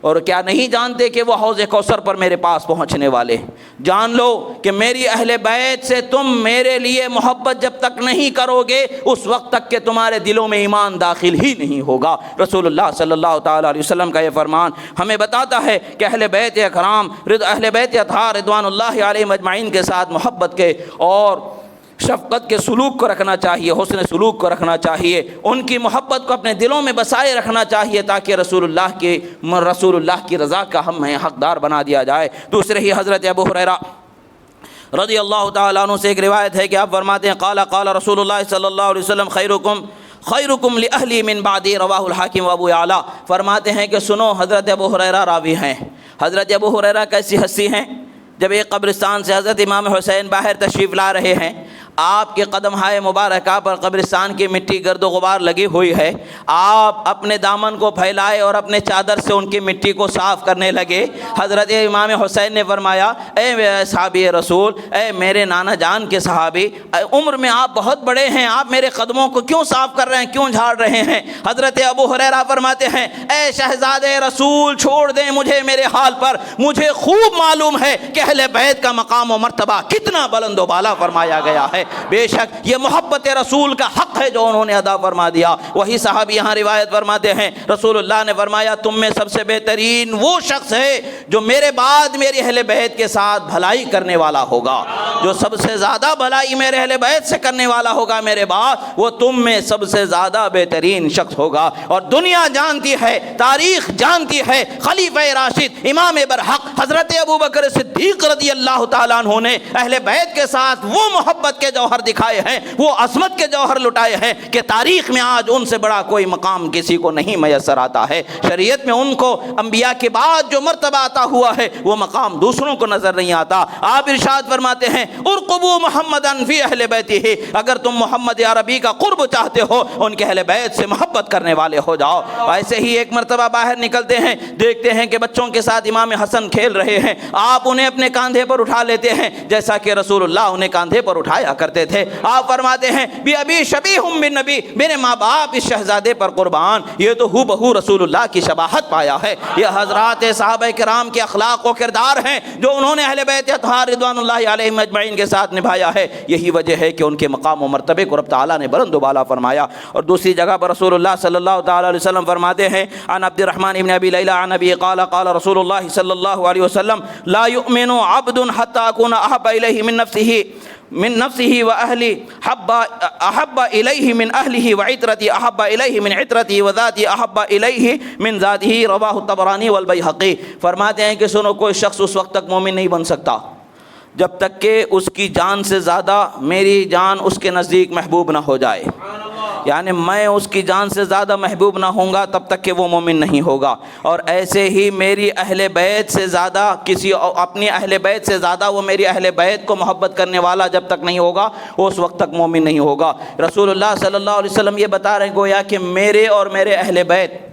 اور کیا نہیں جانتے کہ وہ حوض کوثر پر میرے پاس پہنچنے والے ہیں؟ جان لو کہ میری اہل بیت سے تم میرے لیے محبت جب تک نہیں کرو گے اس وقت تک کہ تمہارے دلوں میں ایمان داخل ہی نہیں ہوگا۔ رسول اللہ صلی اللہ تعالیٰ علیہ وسلم کا یہ فرمان ہمیں بتاتا ہے کہ اہل بیت اکرام، اہل بیت اطہار رضوان اللہ علیہم اجمعین کے ساتھ محبت کے اور شفقت کے سلوک کو رکھنا چاہیے، حسن سلوک کو رکھنا چاہیے، ان کی محبت کو اپنے دلوں میں بسائے رکھنا چاہیے تاکہ رسول اللہ کی رضا کا ہم حقدار بنا دیا جائے۔ دوسرے ہی حضرت ابو ہریرہ رضی اللہ تعالیٰ عنہ سے ایک روایت ہے کہ آپ فرماتے ہیں قال رسول اللہ صلی اللہ علیہ وسلم خیرکم لأہلی من بعدی، رواہ الحاکم و ابو یعلا۔ فرماتے ہیں کہ سنو، حضرت ابو ہریرہ راوی ہیں۔ حضرت ابو ہریرہ کیسی ہستی ہیں؟ جب ایک قبرستان سے حضرت امام حسین باہر تشریف لا رہے ہیں، آپ کے قدم ہائے مبارکہ پر قبرستان کی مٹی گرد و غبار لگی ہوئی ہے، آپ اپنے دامن کو پھیلائے اور اپنے چادر سے ان کی مٹی کو صاف کرنے لگے۔ حضرت امام حسین نے فرمایا اے صحابی رسول، اے میرے نانا جان کے صحابی، عمر میں آپ بہت بڑے ہیں، آپ میرے قدموں کو کیوں صاف کر رہے ہیں، کیوں جھاڑ رہے ہیں؟ حضرت ابو ہریرہ فرماتے ہیں اے شہزادے رسول چھوڑ دیں مجھے میرے حال پر، مجھے خوب معلوم ہے کہ اہل بیت کا مقام و مرتبہ کتنا بلند و بالا فرمایا گیا ہے، بے شک یہ محبت رسول کا حق ہے جو انہوں نے ادا فرما دیا۔ وہی صحابی یہاں روایت فرماتے ہیں رسول اللہ نے فرمایا تم میں سب سے بہترین وہ شخص ہے جو میرے بعد میری اہل بیت کے ساتھ بھلائی کرنے والا ہوگا، جو سب سے زیادہ بھلائی میرے اہل بیت سے کرنے والا ہوگا میرے بعد، وہ تم میں سب سے زیادہ بہترین شخص ہوگا۔ اور دنیا جانتی ہے، تاریخ جانتی ہے، خلیفہ راشد امام برحق حضرت ابو بکر صدیق رضی اللہ تعالیٰ عنہ نے اہل بیت کے ساتھ وہ محبت کے جوہر دکھائے ہیں، وہ عظمت کے جوہر لٹائے ہیں کہ تاریخ میں آج ان سے بڑا کوئی مقام کسی کو نہیں میسر آتا ہے۔ شریعت میں ان کو انبیاء کے بعد جو مرتبہ عطا ہوا ہے وہ مقام دوسروں کو نظر نہیں آتا۔ آپ ارشاد فرماتے ہیں ارقبوا محمدا فی اہل بیتہ، اگر تم محمد عربی کا قرب چاہتے ہو ان کے اہل بیت سے محبت کرنے والے ہو جاؤ۔ ایسے ہی ایک مرتبہ باہر نکلتے ہیں، دیکھتے ہیں کہ بچوں کے ساتھ امام حسن کھیل رہے ہیں، آپ انہیں اپنے کاندھے پر اٹھا لیتے ہیں جیسا کہ رسول اللہ انہیں کاندھے پر اٹھایا کرتے تھے۔ آپ فرماتے ہیں بی ابی شبیہ بالنبی، میرے ماں باپ اس شہزادے پر قربان، یہ تو ہو بہو رسول اللہ کی شباہت پایا ہے۔ یہ حضرات صحابہ کرام کے اخلاق و کردار ہیں جو انہوں نے اہل بیت اطہار رضوان اللہ علیہم اجمعین کے ساتھ نبھایا ہے۔ یہی وجہ ہے کہ ان کے مقام و مرتبے کو رب تعالیٰ نے بلند و بالا فرمایا۔ اور دوسری جگہ پر رسول اللہ صلی اللہ تعالیٰ علیہ وسلم فرماتے ہیں عن عبد الرحمن بن ابی لیلى عن ابی قال قال رسول اللہ صلی اللہ علیہ وسلم لا يؤمن عبد حتى اكون احب الیہ من نفسه واهلی احب الیہ من اہلہ وعطرتی احب الیہ من عطرتی وذاتی احب الیہ من ذاته، رواہ الطبرانی والبیہقی۔ فرماتے ہیں کہ سنو، کوئی شخص اس وقت تک مومن نہیں بن سکتا جب تک کہ اس کی جان سے زیادہ میری جان اس کے نزدیک محبوب نہ ہو جائے، یعنی میں اس کی جان سے زیادہ محبوب نہ ہوں گا تب تک کہ وہ مومن نہیں ہوگا۔ اور ایسے ہی میری اہل بیت سے زیادہ اپنی اہل بیت سے زیادہ وہ میری اہل بیت کو محبت کرنے والا جب تک نہیں ہوگا وہ اس وقت تک مومن نہیں ہوگا۔ رسول اللہ صلی اللہ علیہ وسلم یہ بتا رہے ہیں گویا کہ میرے اور میرے اہل بیت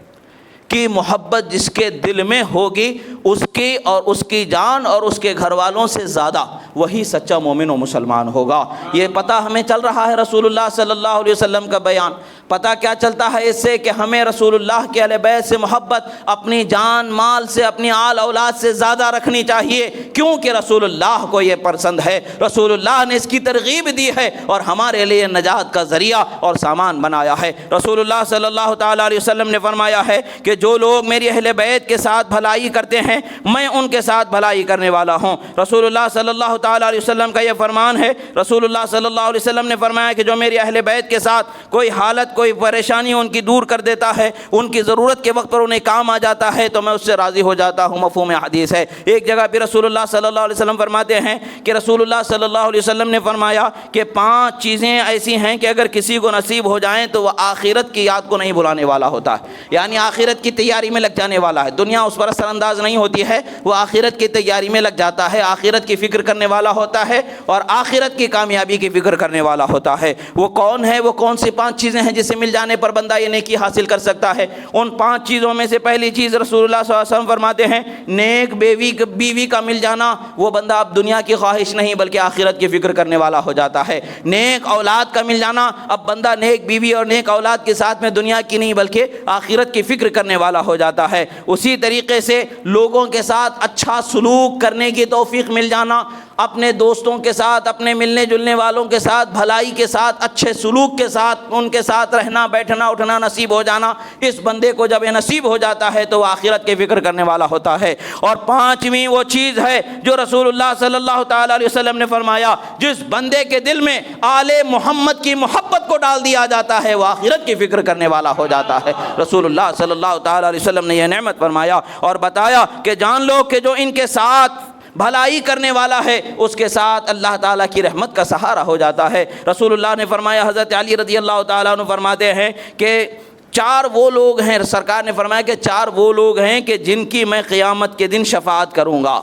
کی محبت جس کے دل میں ہوگی اس کی اور اس کی جان اور اس کے گھر والوں سے زیادہ وہی سچا مومن و مسلمان ہوگا۔ یہ پتہ ہمیں چل رہا ہے رسول اللہ صلی اللہ علیہ وسلم کا بیان۔ پتہ کیا چلتا ہے اس سے کہ ہمیں رسول اللہ کے اہل بیت سے محبت اپنی جان مال سے، اپنی آل اولاد سے زیادہ رکھنی چاہیے، کیونکہ رسول اللہ کو یہ پسند ہے، رسول اللہ نے اس کی ترغیب دی ہے اور ہمارے لیے نجات کا ذریعہ اور سامان بنایا ہے۔ رسول اللہ صلی اللہ تعالیٰ علیہ وسلم نے فرمایا ہے کہ جو لوگ میری اہل بیت کے ساتھ بھلائی کرتے ہیں میں ان کے ساتھ بھلائی کرنے والا ہوں۔ رسول اللہ صلی اللہ تعالیٰ علیہ وسلم کا یہ فرمان ہے۔ رسول اللہ صلی اللہ علیہ وسلم نے فرمایا کہ جو میری اہل بیت کے ساتھ کوئی حالت کوئی پریشانی ان کی دور کر دیتا ہے، ان کی ضرورت کے وقت پر انہیں کام آ جاتا ہے تو میں اس سے راضی ہو جاتا ہوں، مفہوم حدیث ہے۔ ایک جگہ بھی رسول اللہ صلی اللہ علیہ وسلم فرماتے ہیں کہ رسول اللہ صلی اللہ علیہ وسلم نے فرمایا کہ 5 چیزیں ایسی ہیں کہ اگر کسی کو نصیب ہو جائیں تو وہ آخرت کی یاد کو نہیں بھلانے والا ہوتا ہے، یعنی آخرت کی تیاری میں لگ جانے والا ہے۔ دنیا اس پر اثر انداز نہیں ہوتی ہے، وہ آخرت کی تیاری میں لگ جاتا ہے، آخرت کی فکر کرنے والا ہوتا ہے اور آخرت کی کامیابی کی فکر کرنے والا ہوتا ہے۔ وہ کون ہے؟ وہ کون سی 5 چیزیں ہیں جس نیکی سے مل جانے پر بندہ یہ نیکی حاصل کر سکتا ہے۔ ان 5 چیزوں میں سے پہلی چیز رسول اللہ صلی اللہ علیہ وسلم فرماتے ہیں نیک بیوی کا مل جانا، وہ بندہ اب دنیا کی خواہش نہیں بلکہ آخرت کی فکر کرنے والا ہو جاتا ہے۔ نیک اولاد کا مل جانا، اب بندہ نیک بیوی اور نیک اولاد کے ساتھ میں دنیا کی نہیں بلکہ آخرت کی فکر کرنے والا ہو جاتا ہے۔ اسی طریقے سے لوگوں کے ساتھ اچھا سلوک کرنے کی توفیق مل جانا، اپنے دوستوں کے ساتھ، اپنے ملنے جلنے والوں کے ساتھ بھلائی کے ساتھ، اچھے سلوک کے ساتھ ان کے ساتھ رہنا بیٹھنا اٹھنا نصیب ہو جانا، اس بندے کو جب یہ نصیب ہو جاتا ہے تو وہ آخرت کی فکر کرنے والا ہوتا ہے۔ اور 5ویں وہ چیز ہے جو رسول اللہ صلی اللہ تعالی علیہ وسلم نے فرمایا جس بندے کے دل میں آل محمد کی محبت کو ڈال دیا جاتا ہے وہ آخرت کی فکر کرنے والا ہو جاتا ہے۔ رسول اللہ صلی اللہ تعالی علیہ وسلم نے یہ نعمت فرمایا اور بتایا کہ جان لو کہ جو ان کے ساتھ بھلائی کرنے والا ہے اس کے ساتھ اللہ تعالیٰ کی رحمت کا سہارا ہو جاتا ہے۔ رسول اللہ نے فرمایا، حضرت علی رضی اللہ تعالیٰ عنہ فرماتے ہیں کہ 4 وہ لوگ ہیں، سرکار نے فرمایا کہ 4 وہ لوگ ہیں کہ جن کی میں قیامت کے دن شفاعت کروں گا۔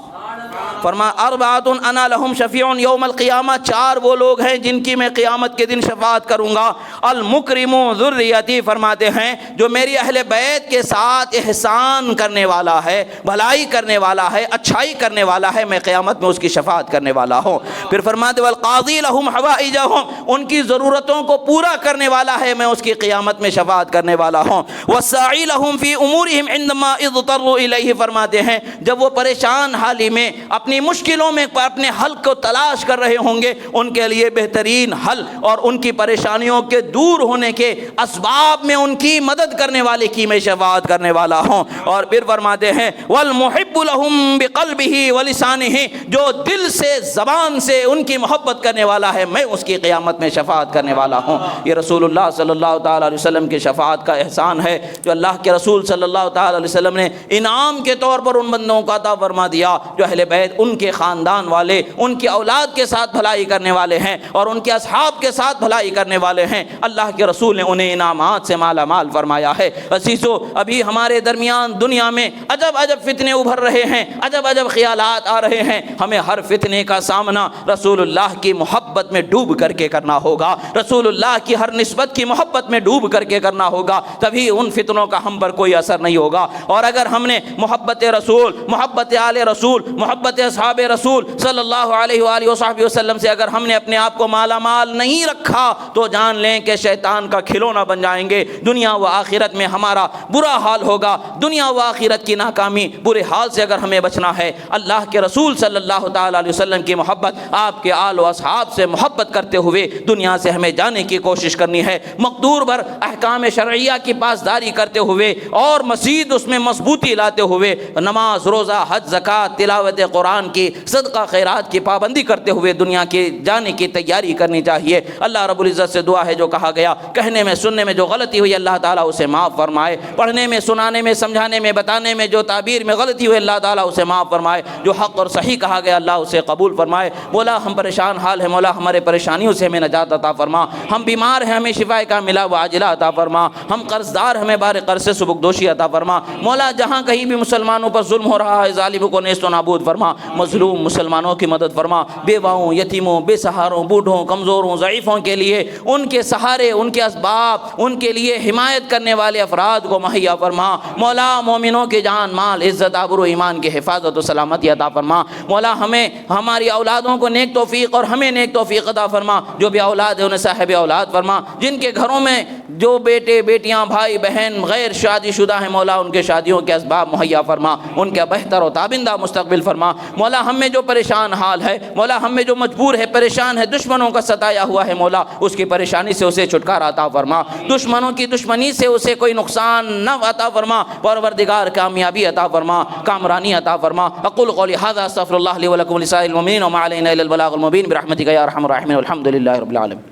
فرمایا اربعۃ انا لہم شفیع یوم القیامہ، 4 وہ لوگ ہیں جن کی میں قیامت کے دن شفاعت کروں گا۔ المکرم ذریتی، فرماتے ہیں جو میری اہل بیت کے ساتھ احسان کرنے والا ہے، بھلائی کرنے والا ہے، اچھائی کرنے والا ہے، میں قیامت میں اس کی شفاعت کرنے والا ہوں۔ پھر فرماتے والقاضی لہم حوائجہم، ان کی ضرورتوں کو پورا کرنے والا ہے، میں اس کی قیامت میں شفاعت کرنے والا ہوں۔ والساعی لہم فی امورہم عندما اضطروا الیہ، فرماتے ہیں جب وہ پریشان حالی میں اپنی مشکلوں میں اپنے حل کو تلاش کر رہے ہوں گے ان کے لیے بہترین حل اور ان کی پریشانیوں کے دور ہونے کے اسباب میں ان کی مدد کرنے والے کی میں شفاعت کرنے والا ہوں۔ اور پھر فرماتے ہیں والمحب لہم بقلبہ ولسانہ، جو دل سے زبان سے ان کی محبت کرنے والا ہے میں اس کی قیامت میں شفاعت کرنے والا ہوں۔ یہ رسول اللہ صلی اللہ تعالی علیہ وسلم کی شفاعت کا احسان ہے جو اللہ کے رسول صلی اللہ تعالی علیہ وسلم نے انعام کے طور پر ان بندوں کو عطا فرما دیا جو اہل بیت ان کے خاندان والے ان کی اولاد کے ساتھ بھلائی کرنے والے ہیں اور ان کے اصحاب کے ساتھ بھلائی کرنے والے ہیں۔ اللہ کے رسول نے انہیں انعامات سے مالا مال فرمایا ہے۔ عزیزو، ابھی ہمارے درمیان دنیا میں عجب عجب فتنے ابھر رہے ہیں، عجب عجب خیالات آ رہے ہیں۔ ہمیں ہر فتنے کا سامنا رسول اللہ کی محبت میں ڈوب کر کے کرنا ہوگا، رسول اللہ کی ہر نسبت کی محبت میں ڈوب کر کے کرنا ہوگا، تبھی ان فتنوں کا ہم پر کوئی اثر نہیں ہوگا۔ اور اگر ہم نے محبت رسول، محبت آل رسول، محبت اصحاب رسول صلی اللہ علیہ وآلہ وصحبہ وسلم سے اگر ہم نے اپنے آپ کو مالا مال نہیں رکھا تو جان لیں کہ شیطان کا کھلونا بن جائیں گے۔ دنیا و آخرت میں ہمارا برا حال ہوگا، دنیا و آخرت کی ناکامی برے حال سے اگر ہمیں بچنا ہے، اللہ کے رسول صلی اللہ تعالی علیہ وسلم کی محبت، آپ کے آل و اصحاب سے محبت کرتے ہوئے دنیا سے ہمیں جانے کی کوشش کرنی ہے، مقدور بر احکام شرعیہ کی پاسداری کرتے ہوئے اور مزید اس میں مضبوطی لاتے ہوئے نماز، روزہ، حج، زکوٰۃ، تلاوت قرآن کی، صدقہ خیرات کی پابندی کرتے ہوئے دنیا کے جانے کی تیاری کرنی چاہیے۔ اللہ رب العزت سے دعا ہے جو کہا گیا، کہنے میں سننے میں جو غلطی ہوئی اللہ تعالیٰ اسے معاف فرمائے، پڑھنے میں سنانے میں سمجھانے میں بتانے میں جو تعبیر میں غلطی ہوئی اللہ تعالیٰ اسے معاف فرمائے، جو حق اور صحیح کہا گیا اللہ اسے قبول فرمائے۔ مولا ہم پریشان حال ہیں، مولا ہمارے پریشانیوں سے ہمیں نجات عطا فرما، ہم بیمار ہیں ہمیں شفا کاملہ و عاجلہ عطا فرما، ہم قرض دار ہمیں بار قرض سے سبکدوشی عطا فرما۔ مولا جہاں کہیں بھی مسلمانوں پر ظلم ہو رہا ہے ظالموں کو نیست و نابود فرما، مظلوم مسلمانوں کی مدد فرما، بیواؤں، یتیموں، بے سہاروں، بوڑھوں، کمزوروں، ضعیفوں کے لیے ان کے سہارے، ان کے اسباب، ان کے لیے حمایت کرنے والے افراد کو مہیا فرما۔ مولا مومنوں کے جان مال عزت آبرو ایمان کی حفاظت و سلامتی عطا فرما۔ مولا ہمیں ہماری اولادوں کو نیک توفیق اور ہمیں نیک توفیق عطا فرما، جو بھی اولاد ہے انہیں صاحب اولاد فرما، جن کے گھروں میں جو بیٹے بیٹیاں بھائی بہن غیر شادی شدہ ہیں مولا ان کے شادیوں کے اسباب مہیا فرما، ان کا بہتر و تابندہ مستقبل فرما۔ مولا ہم میں جو پریشان حال ہے، مولا ہم میں جو مجبور ہے، پریشان ہے، دشمنوں کا ستایا ہوا ہے، مولا اس کی پریشانی سے اسے چھٹکارا عطا فرما، دشمنوں کی دشمنی سے اسے کوئی نقصان نہ عطا فرما، پروردگار کامیابی عطا فرما، کامرانی عطا فرما۔ اقول قولی ھذا استغفر اللہ لی ولکم ولسائر المؤمنین وما علینا الا البلاغ المبین برحمتک یا ارحم الراحمین والحمد للہ رب العالمین۔